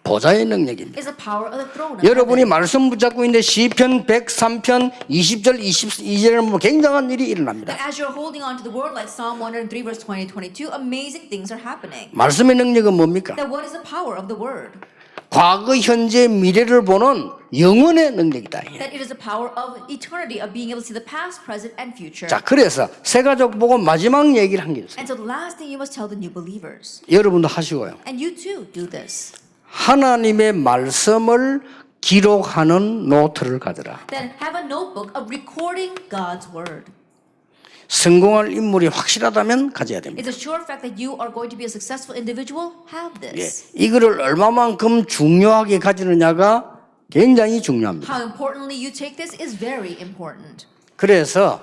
[SPEAKER 1] 보좌의 능력입니다.
[SPEAKER 2] It's the power of the throne of
[SPEAKER 1] 여러분이
[SPEAKER 2] heaven.
[SPEAKER 1] 말씀 붙잡고 있는데 시편 103편 20절 22절에 보면 굉장한 일이 일어납니다.
[SPEAKER 2] But as you're holding on to the word, like Psalm 103 verse 20 22, amazing things are happening.
[SPEAKER 1] 말씀의 능력은 뭡니까?
[SPEAKER 2] Then what is the power of the word?
[SPEAKER 1] 과거, 현재, 미래를 보는 영혼의 능력이다.
[SPEAKER 2] That it is the power of eternity, of being able to see the past, present, and future.
[SPEAKER 1] 자, 그래서 새가족 보고 마지막 얘기를 한 게 있어요.
[SPEAKER 2] And so the last thing you must tell the new believers,
[SPEAKER 1] 여러분도 하시고요.
[SPEAKER 2] and you too do this,
[SPEAKER 1] 하나님의 말씀을 기록하는 노트를 가져라.
[SPEAKER 2] then have a notebook of recording God's word.
[SPEAKER 1] 성공할 인물이 확실하다면 가져야 됩니다.
[SPEAKER 2] It's a sure fact that you are going to be a successful individual. Have this.
[SPEAKER 1] 이거를 얼마만큼 중요하게 가지느냐가 굉장히 중요합니다.
[SPEAKER 2] How importantly you take this is very important.
[SPEAKER 1] 그래서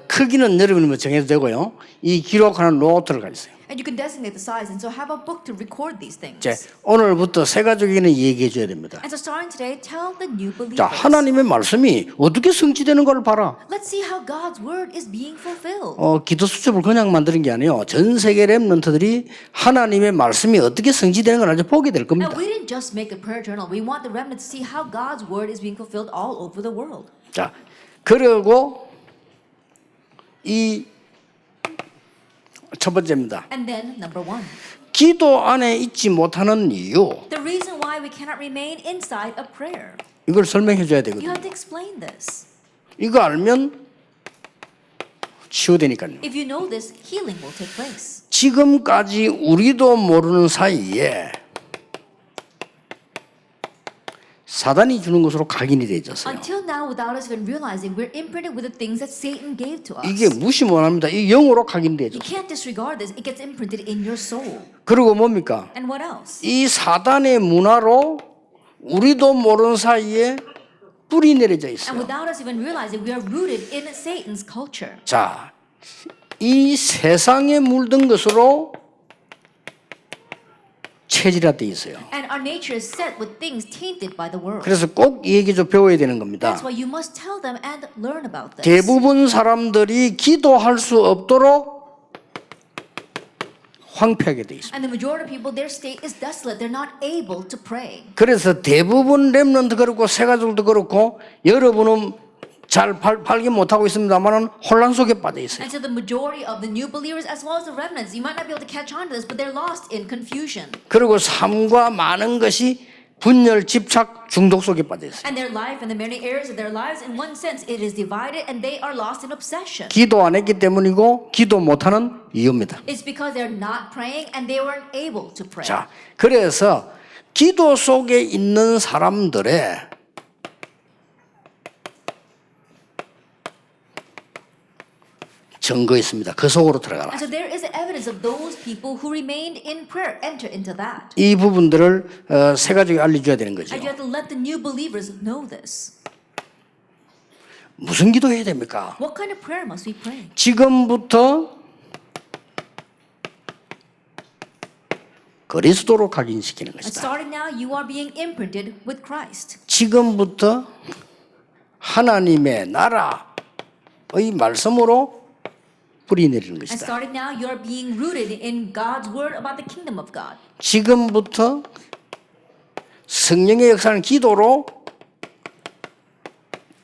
[SPEAKER 1] 크기는 여러분이 뭐 정해도 되고요. 이 기록하는 노트를 가지세요.
[SPEAKER 2] And you can designate the size, and so have a book to record these things.
[SPEAKER 1] 이제 오늘부터 새가족에게는 얘기해 줘야 됩니다.
[SPEAKER 2] And so starting today, tell the new believers.
[SPEAKER 1] 자, 하나님의 말씀이 어떻게 성취되는 걸 봐라.
[SPEAKER 2] Let's see how God's word is being fulfilled.
[SPEAKER 1] 기도 수첩을 그냥 만드는 게 아니에요. 전 세계 렘넌트들이 하나님의 말씀이 어떻게 성취되는 걸 아주 보게 될 겁니다.
[SPEAKER 2] And we didn't just make a prayer journal. We want the remnant to see how God's word is being fulfilled all over the world.
[SPEAKER 1] 자, 그리고 이 첫 번째입니다.
[SPEAKER 2] And then number one,
[SPEAKER 1] 기도 안에 있지 못하는 이유.
[SPEAKER 2] the reason why we cannot remain inside a prayer.
[SPEAKER 1] 이걸 설명해 줘야
[SPEAKER 2] You
[SPEAKER 1] 되거든요.
[SPEAKER 2] have to explain this.
[SPEAKER 1] 이거 알면 치유되니까요.
[SPEAKER 2] If you know this, healing will take place.
[SPEAKER 1] 지금까지 우리도 모르는 사이에 사단이 주는 것으로 각인이 돼 있었어요.
[SPEAKER 2] Until now, without us even realizing, we're imprinted with the things that Satan gave to us.
[SPEAKER 1] 이게 무시 못합니다. 이 영으로 각인돼
[SPEAKER 2] You
[SPEAKER 1] 있었어요.
[SPEAKER 2] can't disregard this. It gets imprinted in your soul.
[SPEAKER 1] 그리고 뭡니까?
[SPEAKER 2] And what else?
[SPEAKER 1] 이 사단의 문화로 우리도 모르는 사이에 뿌리 내려져
[SPEAKER 2] And
[SPEAKER 1] 있어요.
[SPEAKER 2] without us even realizing, we are rooted in Satan's culture.
[SPEAKER 1] 자, 이 세상에 물든 것으로 체질화돼 있어요.
[SPEAKER 2] And our nature is set with things tainted by the world.
[SPEAKER 1] 그래서 꼭 이 얘기 좀 배워야 되는 겁니다.
[SPEAKER 2] That's why you must tell them and learn about this.
[SPEAKER 1] 대부분 사람들이 기도할 수 없도록 황폐하게 돼 있습니다.
[SPEAKER 2] And the majority of people, their state is desolate. They're not able to pray.
[SPEAKER 1] 그래서 대부분 렘넌트 그렇고 새가족도 그렇고 여러분은 잘 발견 못하고 있습니다만은 혼란 속에 빠져 있어요.
[SPEAKER 2] And so the majority of the new believers as well as the remnants, you might not be able to catch on to this, but they're lost in confusion.
[SPEAKER 1] 그리고 삶과 많은 것이 분열, 집착, 중독 속에 빠져 있어요.
[SPEAKER 2] And their life and the many areas of their lives, in one sense, it is divided and they are lost in obsession.
[SPEAKER 1] 기도 안 했기 때문이고 기도 못하는 이유입니다.
[SPEAKER 2] It's because they're not praying and they weren't able to pray.
[SPEAKER 1] 자, 그래서 기도 속에 있는 사람들의 증거 있습니다. 그 속으로 들어가라.
[SPEAKER 2] And so there is evidence of those people who remained in prayer. Enter into that.
[SPEAKER 1] 이 부분들을 새가족에 알려줘야 되는 거죠.
[SPEAKER 2] And you have to let the new believers know this.
[SPEAKER 1] 무슨 기도해야 됩니까?
[SPEAKER 2] What kind of prayer must we pray?
[SPEAKER 1] 지금부터 그리스도로 각인시키는
[SPEAKER 2] And
[SPEAKER 1] 것이다.
[SPEAKER 2] starting now, you are being imprinted with Christ.
[SPEAKER 1] 지금부터 하나님의 나라의 말씀으로 뿌리 내리는
[SPEAKER 2] And
[SPEAKER 1] 것이다.
[SPEAKER 2] starting now, you are being rooted in God's word about the kingdom of God.
[SPEAKER 1] 지금부터 성령의 역사는 기도로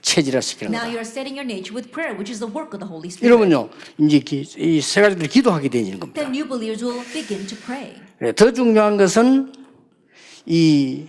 [SPEAKER 1] 체질화시키는
[SPEAKER 2] Now
[SPEAKER 1] 거다.
[SPEAKER 2] you are setting your nature with prayer, which is the work of the Holy Spirit.
[SPEAKER 1] 이러면요, 이제 이 세 가지들이 기도하게 되는 겁니다.
[SPEAKER 2] Then new believers will begin to pray.
[SPEAKER 1] 더 중요한 것은 이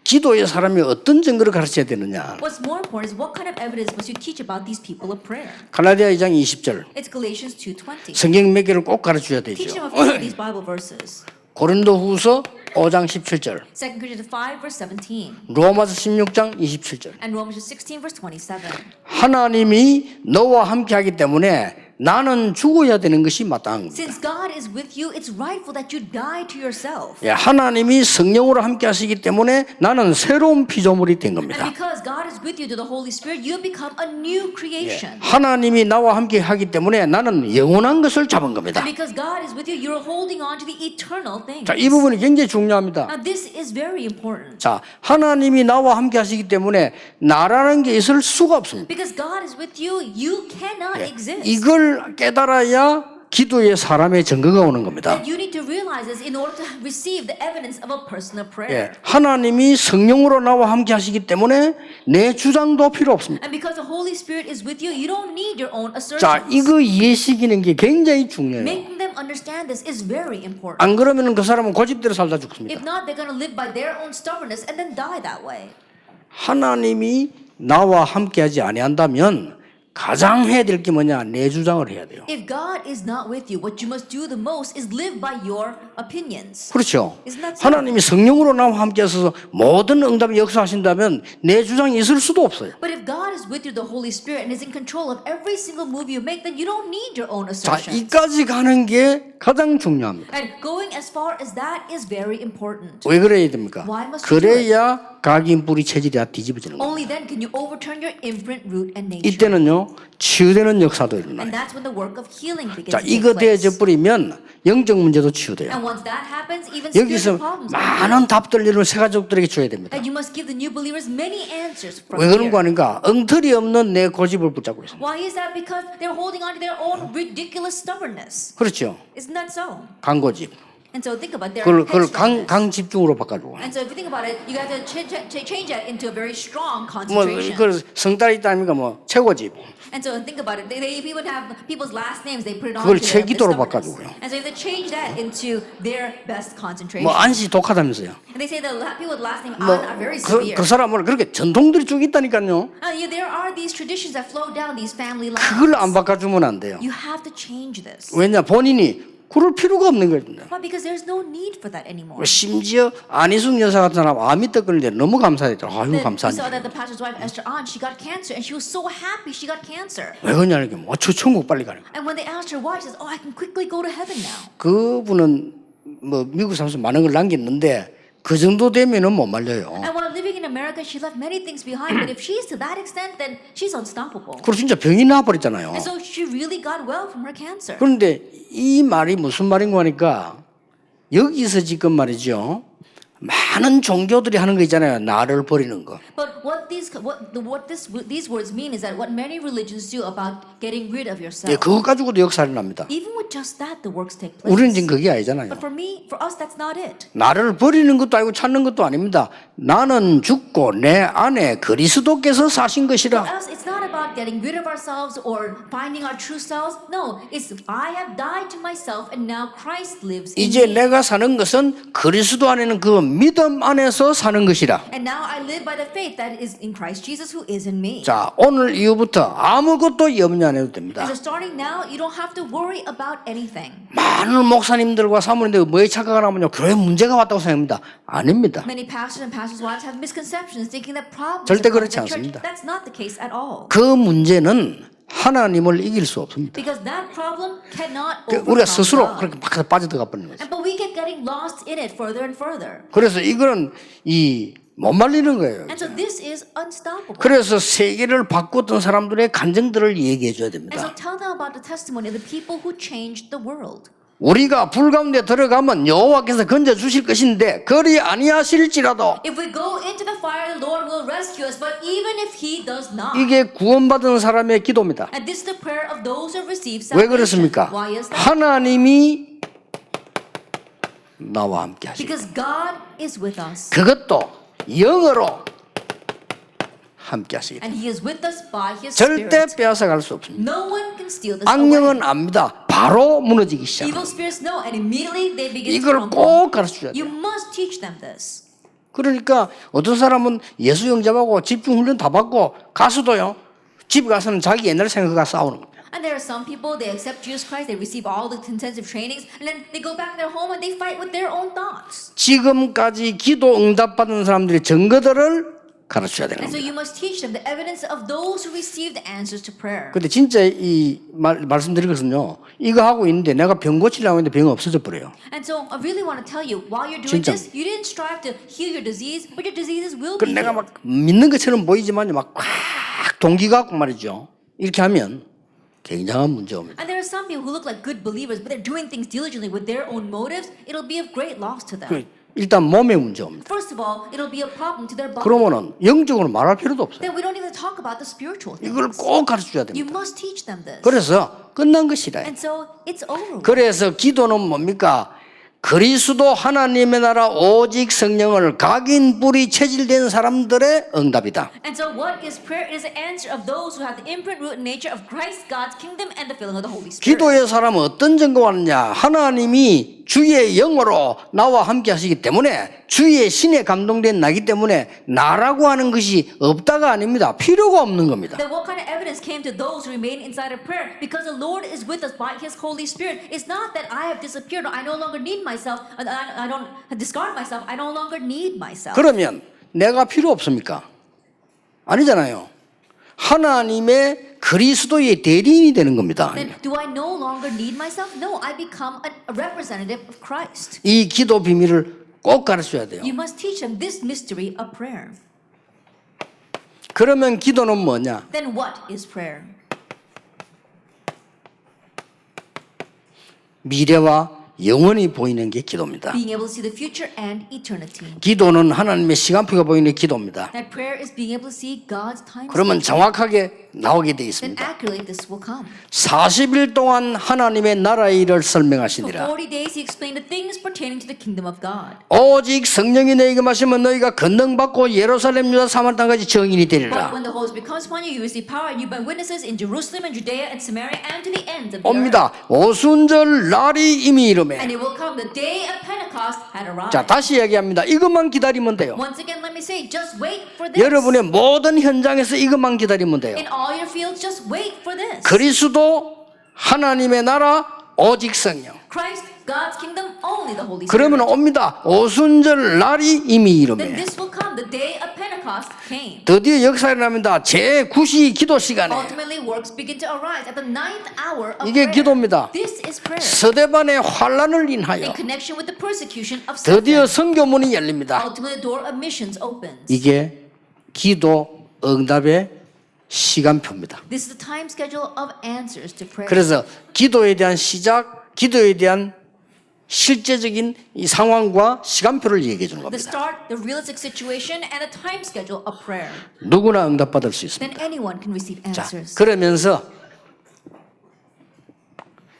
[SPEAKER 1] 기도의 사람이 어떤 증거를 가르쳐야 되느냐.
[SPEAKER 2] What's more important is what kind of evidence must you teach about these people of prayer?
[SPEAKER 1] 갈라디아 2장 20절.
[SPEAKER 2] It's Galatians 2:20.
[SPEAKER 1] 성경 몇 개를 꼭 가르쳐야
[SPEAKER 2] Teach
[SPEAKER 1] 되죠.
[SPEAKER 2] them a few of these Bible verses.
[SPEAKER 1] 고린도후서 5장 17절,
[SPEAKER 2] 2 Corinthians 5 verse 17,
[SPEAKER 1] 로마서 16장 27절.
[SPEAKER 2] and Romans 16 verse 27.
[SPEAKER 1] 하나님이 너와 함께하기 때문에 나는 죽어야 되는 것이 마땅한 겁니다.
[SPEAKER 2] Since God is with you, it's rightful that you die to yourself.
[SPEAKER 1] 예, 하나님이 성령으로 함께하시기 때문에 나는 새로운 피조물이 된
[SPEAKER 2] And
[SPEAKER 1] 겁니다.
[SPEAKER 2] because God is with you through the Holy Spirit, you have become a new creation.
[SPEAKER 1] 하나님이 나와 함께하기 때문에 나는 영원한 것을 잡은 겁니다.
[SPEAKER 2] And because God is with you, you're holding on to the eternal things.
[SPEAKER 1] 자, 이 부분이 굉장히 중요합니다.
[SPEAKER 2] Now this is very important.
[SPEAKER 1] 자, 하나님이 나와 함께하시기 때문에 나라는 게 있을 수가 없습니다.
[SPEAKER 2] Because God is with you, you cannot exist.
[SPEAKER 1] 이걸 깨달아야 기도의 사람의 증거가 오는 겁니다.
[SPEAKER 2] That you need to realize this in order to receive the evidence of a personal prayer.
[SPEAKER 1] 예, 하나님이 성령으로 나와 함께하시기 때문에 내 주장도 필요 없습니다.
[SPEAKER 2] And because the Holy Spirit is with you, you don't need your own
[SPEAKER 1] 자,
[SPEAKER 2] assertions.
[SPEAKER 1] 이거 이해시키는 게 굉장히 중요해요.
[SPEAKER 2] Making them understand this is very important.
[SPEAKER 1] 안 그러면 그 사람은 고집대로 살다 죽습니다.
[SPEAKER 2] If not, they're going to live by their own stubbornness and then die that way.
[SPEAKER 1] 하나님이 나와 함께하지 아니한다면 가장 해야 될 게 뭐냐? 내 주장을 해야 돼요.
[SPEAKER 2] If God is not with you, what you must do the most is live by your opinions.
[SPEAKER 1] 그렇죠.
[SPEAKER 2] Isn't that so?
[SPEAKER 1] 하나님이 성령으로 나와 함께하셔서 모든 응답이 역사하신다면 내 주장이 있을 수도 없어요.
[SPEAKER 2] But if God is with you, the Holy Spirit, and is in control of every single move you make, then you don't need your own
[SPEAKER 1] 자,
[SPEAKER 2] assertions.
[SPEAKER 1] 이까지 가는 게 가장 중요합니다.
[SPEAKER 2] And going as far as that is very important.
[SPEAKER 1] 왜 그래야 됩니까?
[SPEAKER 2] Why must you do
[SPEAKER 1] 그래야 각인 뿌리 체질이 다 뒤집어지는 거예요.
[SPEAKER 2] Only then can you overturn your imprint, root, and nature.
[SPEAKER 1] 이때는요, 치유되는 역사도
[SPEAKER 2] And
[SPEAKER 1] 일어나요.
[SPEAKER 2] that's when the work of healing begins
[SPEAKER 1] 자,
[SPEAKER 2] to take
[SPEAKER 1] 이거
[SPEAKER 2] place.
[SPEAKER 1] 되어져 버리면 영적 문제도 치유돼요.
[SPEAKER 2] And once that happens, even
[SPEAKER 1] 여기서
[SPEAKER 2] spiritual problems.
[SPEAKER 1] 많은 답들을 새 가족들에게 줘야 됩니다.
[SPEAKER 2] And you must give the new believers many answers from
[SPEAKER 1] 왜 그런
[SPEAKER 2] here.
[SPEAKER 1] 거 아닌가? 엉터리 없는 내 고집을 붙잡고 있습니다.
[SPEAKER 2] Why is that? Because they're holding on to their own ridiculous stubbornness.
[SPEAKER 1] 그렇죠.
[SPEAKER 2] Isn't that so?
[SPEAKER 1] 강고집.
[SPEAKER 2] And so think about their
[SPEAKER 1] 그걸
[SPEAKER 2] headstrong-ness.
[SPEAKER 1] 강 집중으로 바꿔주고.
[SPEAKER 2] And so if you think about it, you got to change that into a very strong
[SPEAKER 1] 뭐,
[SPEAKER 2] concentration.
[SPEAKER 1] 그 성딸이 있다니까 뭐, 최고집.
[SPEAKER 2] And so think about it. They even have people's last names. They put it on
[SPEAKER 1] 그걸
[SPEAKER 2] to their
[SPEAKER 1] 체기도로
[SPEAKER 2] stubbornness.
[SPEAKER 1] 바꿔주고요.
[SPEAKER 2] And so they change that into their best concentration.
[SPEAKER 1] 뭐, 안시 독하다면서요.
[SPEAKER 2] And they say the people with last name
[SPEAKER 1] 뭐,
[SPEAKER 2] An are very severe.
[SPEAKER 1] 그 사람은 그렇게 전통들이 쭉 있다니까요.
[SPEAKER 2] Yeah, there are these traditions that flow down these family lines.
[SPEAKER 1] 그걸 안 바꿔주면 안 돼요.
[SPEAKER 2] You have to change this.
[SPEAKER 1] 왜냐, 본인이 그럴 필요가 없는 거예요.
[SPEAKER 2] Why? Because there's no need for that anymore.
[SPEAKER 1] 심지어 안희숙 여사 같은 사람 암이 떠걸리는데 너무 감사했죠. 아유,
[SPEAKER 2] We saw
[SPEAKER 1] 감사합니다.
[SPEAKER 2] that the pastor's wife Esther An, she got cancer, and she was so happy she got cancer.
[SPEAKER 1] 왜 그러냐니까, 뭐, 저 천국 빨리 가는 거예요.
[SPEAKER 2] And when they asked her why, she says, "Oh, I can quickly go to heaven now."
[SPEAKER 1] 그분은 뭐 미국 살면서 많은 걸 남겼는데 그 정도 되면은 못 말려요.
[SPEAKER 2] And while living in America, she left many things behind. But if she's to that extent, then she's unstoppable.
[SPEAKER 1] 그리고 진짜 병이 나버렸잖아요.
[SPEAKER 2] And so she really got well from her cancer.
[SPEAKER 1] 그런데 이 말이 무슨 말인가 하니까 여기서 지금 말이죠. 많은 종교들이 하는 거 있잖아요. 나를 버리는 거.
[SPEAKER 2] But what these words mean is that what many religions do about getting rid of
[SPEAKER 1] 예,
[SPEAKER 2] yourself.
[SPEAKER 1] 그거 가지고도 역사를 납니다.
[SPEAKER 2] Even with just that, the works take place.
[SPEAKER 1] 우리는 지금 그게 아니잖아요.
[SPEAKER 2] But for us, that's not it.
[SPEAKER 1] 나를 버리는 것도 아니고 찾는 것도 아닙니다. 나는 죽고 내 안에 그리스도께서 사신
[SPEAKER 2] For
[SPEAKER 1] 것이라.
[SPEAKER 2] us, it's not about getting rid of ourselves or finding our true selves. No, it's I have died to myself and now Christ lives in
[SPEAKER 1] 이제
[SPEAKER 2] me.
[SPEAKER 1] 내가 사는 것은 그리스도 안에는 그 믿음 안에서 사는 것이라.
[SPEAKER 2] And now I live by the faith that is in Christ Jesus who is in me.
[SPEAKER 1] 자, 오늘 이후부터 아무것도 염려 안 해도 됩니다.
[SPEAKER 2] And so starting now, you don't have to worry about anything.
[SPEAKER 1] 많은 목사님들과 사모님들 뭐에 착각하냐면요, 교회 문제가 왔다고 생각합니다. 아닙니다.
[SPEAKER 2] Many pastors and pastors' wives have misconceptions, thinking that problems
[SPEAKER 1] 절대
[SPEAKER 2] are
[SPEAKER 1] 그렇지
[SPEAKER 2] the church.
[SPEAKER 1] 않습니다.
[SPEAKER 2] That's not the case at all.
[SPEAKER 1] 그 문제는 하나님을 이길 수 없습니다.
[SPEAKER 2] Because that problem cannot
[SPEAKER 1] 우리가
[SPEAKER 2] overcome
[SPEAKER 1] 스스로
[SPEAKER 2] God.
[SPEAKER 1] 그렇게 막 빠져들어가 버리는 거죠.
[SPEAKER 2] But we keep getting lost in it further and further.
[SPEAKER 1] 그래서 이거는 못 말리는 거예요.
[SPEAKER 2] And so this is unstoppable.
[SPEAKER 1] 그래서 세계를 바꿨던 사람들의 간증들을 얘기해 줘야
[SPEAKER 2] And so
[SPEAKER 1] 됩니다.
[SPEAKER 2] tell them about the testimony of the people who changed the world.
[SPEAKER 1] 우리가 불 가운데 들어가면 여호와께서 건져 주실 것인데 그리 아니하실지라도
[SPEAKER 2] If we go into the fire, the Lord will rescue us. But even if He does not,
[SPEAKER 1] 이게 구원받은 사람의 기도입니다.
[SPEAKER 2] and this is the prayer of those who receive
[SPEAKER 1] 왜
[SPEAKER 2] salvation.
[SPEAKER 1] 그렇습니까?
[SPEAKER 2] Why is that?
[SPEAKER 1] 하나님이 나와 함께 하시고
[SPEAKER 2] Because God is with us,
[SPEAKER 1] 그것도 영으로 함께 하시기
[SPEAKER 2] and He is with us by His
[SPEAKER 1] 절대
[SPEAKER 2] Spirit.
[SPEAKER 1] 빼앗아갈 수 없습니다.
[SPEAKER 2] No one can steal this away.
[SPEAKER 1] 악령은 압니다. 바로 무너지기 시작합니다.
[SPEAKER 2] Evil spirits know, and immediately they begin to
[SPEAKER 1] 이걸
[SPEAKER 2] crumble.
[SPEAKER 1] 꼭 가르쳐줘야
[SPEAKER 2] You
[SPEAKER 1] 돼요.
[SPEAKER 2] must teach them this.
[SPEAKER 1] 그러니까 어떤 사람은 예수 영접하고 집중 훈련 다 받고 가수도요. 집에 가서는 자기 옛날 생각과 싸우는 겁니다.
[SPEAKER 2] And there are some people, they accept Jesus Christ, they receive all the intensive trainings, and then they go back to their home and they fight with their own thoughts.
[SPEAKER 1] 지금까지 기도 응답받은 사람들의 증거들을 가르쳐야 되는
[SPEAKER 2] And so
[SPEAKER 1] 겁니다.
[SPEAKER 2] you must teach them the evidence of those who received answers to prayer.
[SPEAKER 1] 근데 진짜 이 말씀드릴 것은요, 이거 하고 있는데 내가 병 고치려고 했는데 병이 없어져 버려요.
[SPEAKER 2] And so I really want to tell you, while you're doing
[SPEAKER 1] 진짜.
[SPEAKER 2] this, you didn't strive to heal your disease, but your diseases will
[SPEAKER 1] 그
[SPEAKER 2] be
[SPEAKER 1] 내가
[SPEAKER 2] healed.
[SPEAKER 1] 막 믿는 것처럼 보이지만 막 꽉 동기 갖고 말이죠. 이렇게 하면 굉장한 문제가 옵니다.
[SPEAKER 2] And there are some people who look like good believers, but they're doing things diligently with their own motives. It'll be of great loss to them.
[SPEAKER 1] 일단 몸에 문제 옵니다.
[SPEAKER 2] First of all, it'll be a problem to their body.
[SPEAKER 1] 그러면은 영적으로 말할 필요도 없어요.
[SPEAKER 2] Then we don't even talk about the spiritual things.
[SPEAKER 1] 이걸 꼭 가르쳐줘야
[SPEAKER 2] You
[SPEAKER 1] 됩니다.
[SPEAKER 2] must teach them this.
[SPEAKER 1] 그래서 끝난 것이라.
[SPEAKER 2] And so it's over.
[SPEAKER 1] 그래서 기도는 뭡니까? 그리스도 하나님의 나라 오직 성령을 각인 뿌리 체질된 사람들의 응답이다.
[SPEAKER 2] And so what is prayer? It is an answer of those who have the imprint, root, and nature of Christ, God's kingdom, and the filling of the Holy Spirit.
[SPEAKER 1] 기도의 사람은 어떤 증거가 왔느냐? 하나님이 주의 영으로 나와 함께 하시기 때문에 주의 신에 감동된 나기 때문에 나라고 하는 것이 없다가 아닙니다. 필요가 없는 겁니다.
[SPEAKER 2] Then what kind of evidence came to those who remain inside of prayer? Because the Lord is with us by His Holy Spirit. It's not that I have disappeared or I no longer need myself. I don't discard myself. I no longer need myself.
[SPEAKER 1] 그러면 내가 필요 없습니까? 아니잖아요. 하나님의 그리스도의 대리인이 되는 겁니다.
[SPEAKER 2] Then do I no longer need myself? No, I become a representative of Christ.
[SPEAKER 1] 이 기도 비밀을 꼭 가르쳐야 돼요.
[SPEAKER 2] You must teach them this mystery of prayer.
[SPEAKER 1] 그러면 기도는 뭐냐?
[SPEAKER 2] Then what is prayer?
[SPEAKER 1] 미래와 영원히 보이는 게 기도입니다.
[SPEAKER 2] Being able to see the future and eternity.
[SPEAKER 1] 기도는 하나님의 시간표가 보이는 기도입니다.
[SPEAKER 2] That prayer is being able to see God's time.
[SPEAKER 1] 그러면 정확하게 나오게 되어
[SPEAKER 2] Then
[SPEAKER 1] 있습니다.
[SPEAKER 2] accurately this will come.
[SPEAKER 1] 40일 동안 하나님의 나라의 일을
[SPEAKER 2] For
[SPEAKER 1] 설명하시니라.
[SPEAKER 2] 40 days he explained the things pertaining to the kingdom of God.
[SPEAKER 1] 오직 성령이 너희에게 마시면 너희가 권능받고 예루살렘 유다 사마리아 땅까지 증인이
[SPEAKER 2] But
[SPEAKER 1] 되리라.
[SPEAKER 2] when the Holy Spirit comes upon you, you receive power, and you be witnesses in Jerusalem and Judea and Samaria and to the ends of the earth.
[SPEAKER 1] 옵니다. 오순절 날이 이미 이르매.
[SPEAKER 2] And it will come. The day of Pentecost had arrived.
[SPEAKER 1] 자, 다시 이야기합니다. 이것만 기다리면 돼요.
[SPEAKER 2] Once again, let me say, just wait for this.
[SPEAKER 1] 여러분의 모든 현장에서 이것만 기다리면 돼요.
[SPEAKER 2] In all your fields, just wait for this.
[SPEAKER 1] 그리스도 하나님의 나라 오직 성령.
[SPEAKER 2] Christ, God's kingdom, only the Holy Spirit.
[SPEAKER 1] 그러면 옵니다. 오순절 날이 이미
[SPEAKER 2] Then
[SPEAKER 1] 이르매.
[SPEAKER 2] this will come. The day of Pentecost came.
[SPEAKER 1] 드디어 역사가 일어납니다. 제9시 기도 시간에
[SPEAKER 2] Ultimately, works begin to arise at the 9th hour of
[SPEAKER 1] 이게
[SPEAKER 2] prayer.
[SPEAKER 1] 기도입니다.
[SPEAKER 2] This is prayer.
[SPEAKER 1] 스데반의 환란을 인하여
[SPEAKER 2] In connection with the persecution of
[SPEAKER 1] 드디어
[SPEAKER 2] Stephen.
[SPEAKER 1] 선교문이 열립니다.
[SPEAKER 2] Ultimately, the door of missions opens.
[SPEAKER 1] 이게 기도 응답의 시간표입니다.
[SPEAKER 2] This is the time schedule of answers to prayer.
[SPEAKER 1] 그래서 기도에 대한 시작, 기도에 대한 실제적인 이 상황과 시간표를 얘기해 주는
[SPEAKER 2] The
[SPEAKER 1] 겁니다.
[SPEAKER 2] start, the realistic situation, and the time schedule of prayer.
[SPEAKER 1] 누구나 응답받을 수
[SPEAKER 2] Then
[SPEAKER 1] 있습니다.
[SPEAKER 2] anyone can receive
[SPEAKER 1] 자,
[SPEAKER 2] answers.
[SPEAKER 1] 그러면서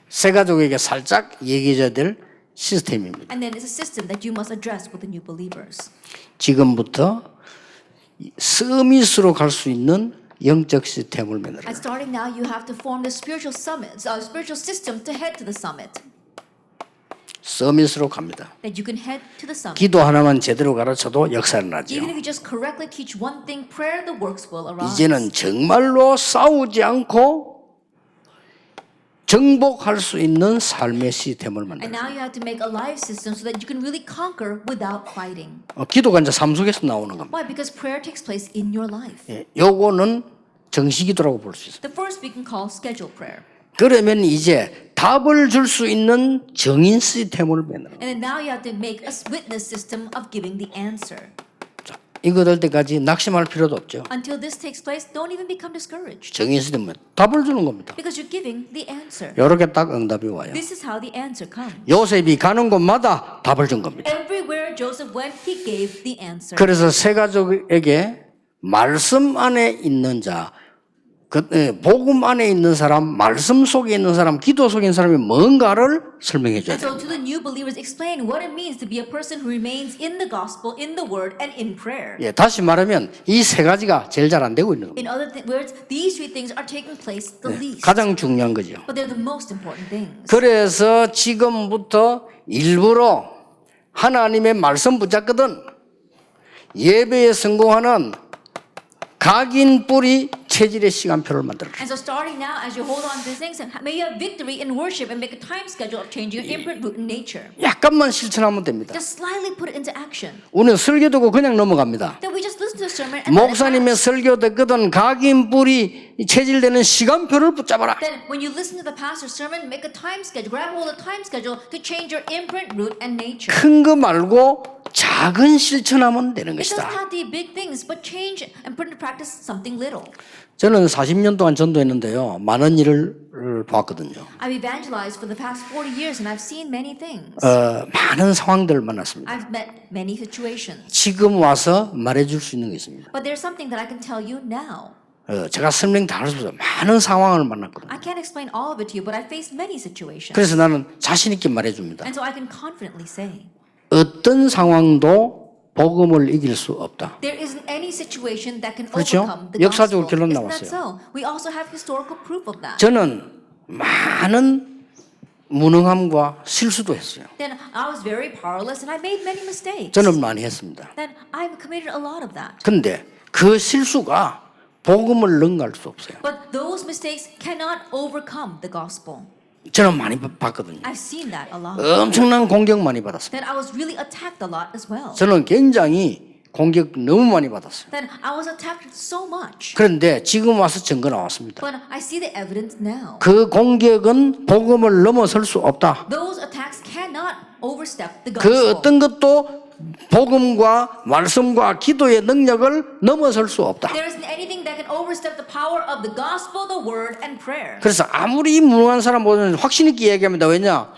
[SPEAKER 1] 새 가족에게 살짝 얘기해줘야 될 시스템입니다.
[SPEAKER 2] And then it's a system that you must address with the new believers.
[SPEAKER 1] 지금부터 서밋으로 갈 수 있는 영적 시스템을 만들어요.
[SPEAKER 2] And starting now, you have to form the spiritual summits, spiritual system to head to the summit.
[SPEAKER 1] 서밋으로 갑니다.
[SPEAKER 2] That you can head to the summit.
[SPEAKER 1] 기도 하나만 제대로 가르쳐도 역사는 나죠.
[SPEAKER 2] Even if you just correctly teach one thing, prayer, the works will arise.
[SPEAKER 1] 이제는 정말로 싸우지 않고 정복할 수 있는 삶의 시스템을
[SPEAKER 2] And
[SPEAKER 1] 만들어요.
[SPEAKER 2] now you have to make a life system so that you can really conquer without fighting.
[SPEAKER 1] 기도가 이제 삶 속에서 나오는 겁니다.
[SPEAKER 2] Why? Because prayer takes place in your life.
[SPEAKER 1] 예, 요거는 정식기도라고 볼 수 있어요.
[SPEAKER 2] The first we can call scheduled prayer.
[SPEAKER 1] 그러면 이제 답을 줄 수 있는 정인 시스템을 만들어요.
[SPEAKER 2] And then now you have to make a witness system of giving the answer.
[SPEAKER 1] 자, 이거 될 때까지 낙심할 필요도 없죠.
[SPEAKER 2] Until this takes place, don't even become discouraged.
[SPEAKER 1] 정인 시스템은 답을 주는 겁니다.
[SPEAKER 2] Because you're giving the answer.
[SPEAKER 1] 이렇게 딱 응답이 와요.
[SPEAKER 2] This is how the answer comes.
[SPEAKER 1] 요셉이 가는 곳마다 답을 준 겁니다.
[SPEAKER 2] Everywhere Joseph went, he gave the answer.
[SPEAKER 1] 그래서 새 가족에게 말씀 안에 있는 자, 복음 안에 있는 사람, 말씀 속에 있는 사람, 기도 속에 있는 사람이 뭔가를 설명해 줘야
[SPEAKER 2] And
[SPEAKER 1] 돼요.
[SPEAKER 2] so to the new believers, explain what it means to be a person who remains in the gospel, in the word, and in prayer.
[SPEAKER 1] 예, 다시 말하면 이 세 가지가 제일 잘 안 되고 있는 겁니다.
[SPEAKER 2] In other words, these three things are taking place the least.
[SPEAKER 1] 가장 중요한 거죠.
[SPEAKER 2] But they're the most important things.
[SPEAKER 1] 그래서 지금부터 일부러 하나님의 말씀 붙잡거든 예배에 성공하는 각인 뿌리 체질의 시간표를 만들어라.
[SPEAKER 2] And so starting now, as you hold on to these things, may you have victory in worship and make a time schedule of changing your imprint, root, and nature.
[SPEAKER 1] 약간만 실천하면 됩니다.
[SPEAKER 2] Just slightly put it into action.
[SPEAKER 1] 우리는 설교 듣고 그냥 넘어갑니다.
[SPEAKER 2] Then we just listen to the sermon and let it
[SPEAKER 1] 목사님의
[SPEAKER 2] pass.
[SPEAKER 1] 설교 듣거든 각인 뿔이 체질되는 시간표를 붙잡아라.
[SPEAKER 2] Then when you listen to the pastor's sermon, make a time schedule, grab hold of the time schedule to change your imprint, root, and nature.
[SPEAKER 1] 큰 거 말고 작은 실천하면 되는
[SPEAKER 2] It doesn't
[SPEAKER 1] 것이다.
[SPEAKER 2] have to be big things, but change and put into practice something little.
[SPEAKER 1] 저는 40년 동안 전도했는데요. 많은 일을 봤거든요.
[SPEAKER 2] I've evangelized for the past 40 years and I've seen many things.
[SPEAKER 1] 많은 상황들을 만났습니다.
[SPEAKER 2] I've met many situations.
[SPEAKER 1] 지금 와서 말해줄 수 있는 게 있습니다.
[SPEAKER 2] But there's something that I can tell you now.
[SPEAKER 1] 제가 설명 다 할 수 없어요. 많은 상황을 만났거든요.
[SPEAKER 2] I can't explain all of it to you, but I faced many situations.
[SPEAKER 1] 그래서 나는 자신 있게 말해줍니다.
[SPEAKER 2] And so I can confidently say,
[SPEAKER 1] 어떤 상황도 복음을 이길 수 없다.
[SPEAKER 2] there isn't any situation that can
[SPEAKER 1] 그렇죠?
[SPEAKER 2] overcome the
[SPEAKER 1] 역사적으로
[SPEAKER 2] gospel.
[SPEAKER 1] 결론
[SPEAKER 2] Isn't that
[SPEAKER 1] 나왔어요.
[SPEAKER 2] so? We also have historical proof of that.
[SPEAKER 1] 저는 많은 무능함과 실수도 했어요.
[SPEAKER 2] Then I was very powerless and I made many mistakes.
[SPEAKER 1] 저는 많이 했습니다.
[SPEAKER 2] Then I've committed a lot of that.
[SPEAKER 1] 근데 그 실수가 복음을 능가할 수 없어요.
[SPEAKER 2] But those mistakes cannot overcome the gospel.
[SPEAKER 1] 저는 많이 봤거든요.
[SPEAKER 2] I've seen that a lot.
[SPEAKER 1] 엄청난 공격 많이 받았어요.
[SPEAKER 2] Then I was really attacked a lot as well.
[SPEAKER 1] 저는 굉장히 공격 너무 많이 받았어요.
[SPEAKER 2] Then I was attacked so much.
[SPEAKER 1] 그런데 지금 와서 증거 나왔습니다.
[SPEAKER 2] But I see the evidence now.
[SPEAKER 1] 그 공격은 복음을 넘어설 수 없다.
[SPEAKER 2] Those attacks cannot overstep the
[SPEAKER 1] 그
[SPEAKER 2] gospel.
[SPEAKER 1] 어떤 것도 복음과 말씀과 기도의 능력을 넘어설 수 없다.
[SPEAKER 2] There isn't anything that can overstep the power of the gospel, the word, and prayer.
[SPEAKER 1] 그래서 아무리 무능한 사람보다는 확신 있게 얘기합니다. 왜냐?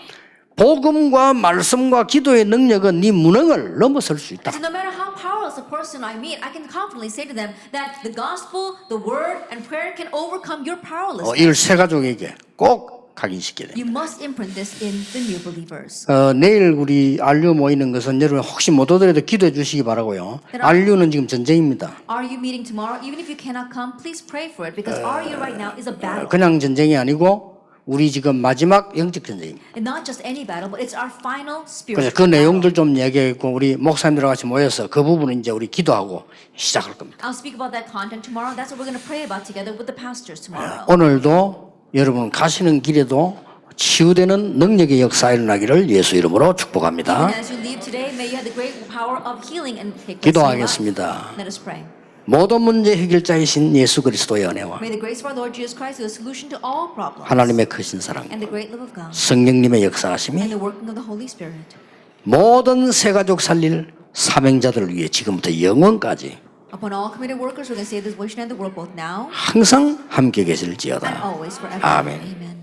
[SPEAKER 1] 복음과 말씀과 기도의 능력은 네 무능을 넘어설 수 있다.
[SPEAKER 2] So no matter how powerless a person I meet, I can confidently say to them that the gospel, the word, and prayer can overcome your powerlessness.
[SPEAKER 1] 이걸 새 가족에게 꼭 각인시켜야 됩니다.
[SPEAKER 2] You must imprint this in the new believers.
[SPEAKER 1] 내일 우리 RU 모이는 것은 여러분 혹시 못 오더라도 기도해 주시기 바라고요. RU는 지금 전쟁입니다.
[SPEAKER 2] Are you meeting tomorrow? Even if you cannot come, please pray for it because RU right now is a battle.
[SPEAKER 1] 그냥 전쟁이 아니고 우리 지금 마지막 영적 전쟁입니다.
[SPEAKER 2] And not just any battle, but it's our final
[SPEAKER 1] 그래서
[SPEAKER 2] spiritual
[SPEAKER 1] 그
[SPEAKER 2] battle.
[SPEAKER 1] 내용들 좀 얘기했고 우리 목사님들과 같이 모여서 그 부분은 이제 우리 기도하고 시작할 겁니다.
[SPEAKER 2] I'll speak about that content tomorrow. That's what we're going to pray about together with the pastors tomorrow.
[SPEAKER 1] 오늘도 여러분 가시는 길에도 치유되는 능력의 역사 일어나기를 예수 이름으로 축복합니다.
[SPEAKER 2] And as you leave today, may you have the great power of healing and take
[SPEAKER 1] 기도하겠습니다.
[SPEAKER 2] Let us pray.
[SPEAKER 1] 모든 문제 해결자이신 예수 그리스도의 은혜와
[SPEAKER 2] May the grace of our Lord Jesus Christ be the solution to all problems
[SPEAKER 1] 하나님의 크신 사랑,
[SPEAKER 2] and the great love of God
[SPEAKER 1] 성령님의
[SPEAKER 2] and
[SPEAKER 1] 역사하심이
[SPEAKER 2] the working of the Holy Spirit
[SPEAKER 1] 모든 새 가족 살릴 사명자들을 위해 지금부터 영원까지
[SPEAKER 2] upon all committed workers who can save this nation and the world both now
[SPEAKER 1] 항상 함께
[SPEAKER 2] and
[SPEAKER 1] 계실지어다.
[SPEAKER 2] always forever.
[SPEAKER 1] 아멘.
[SPEAKER 2] Amen.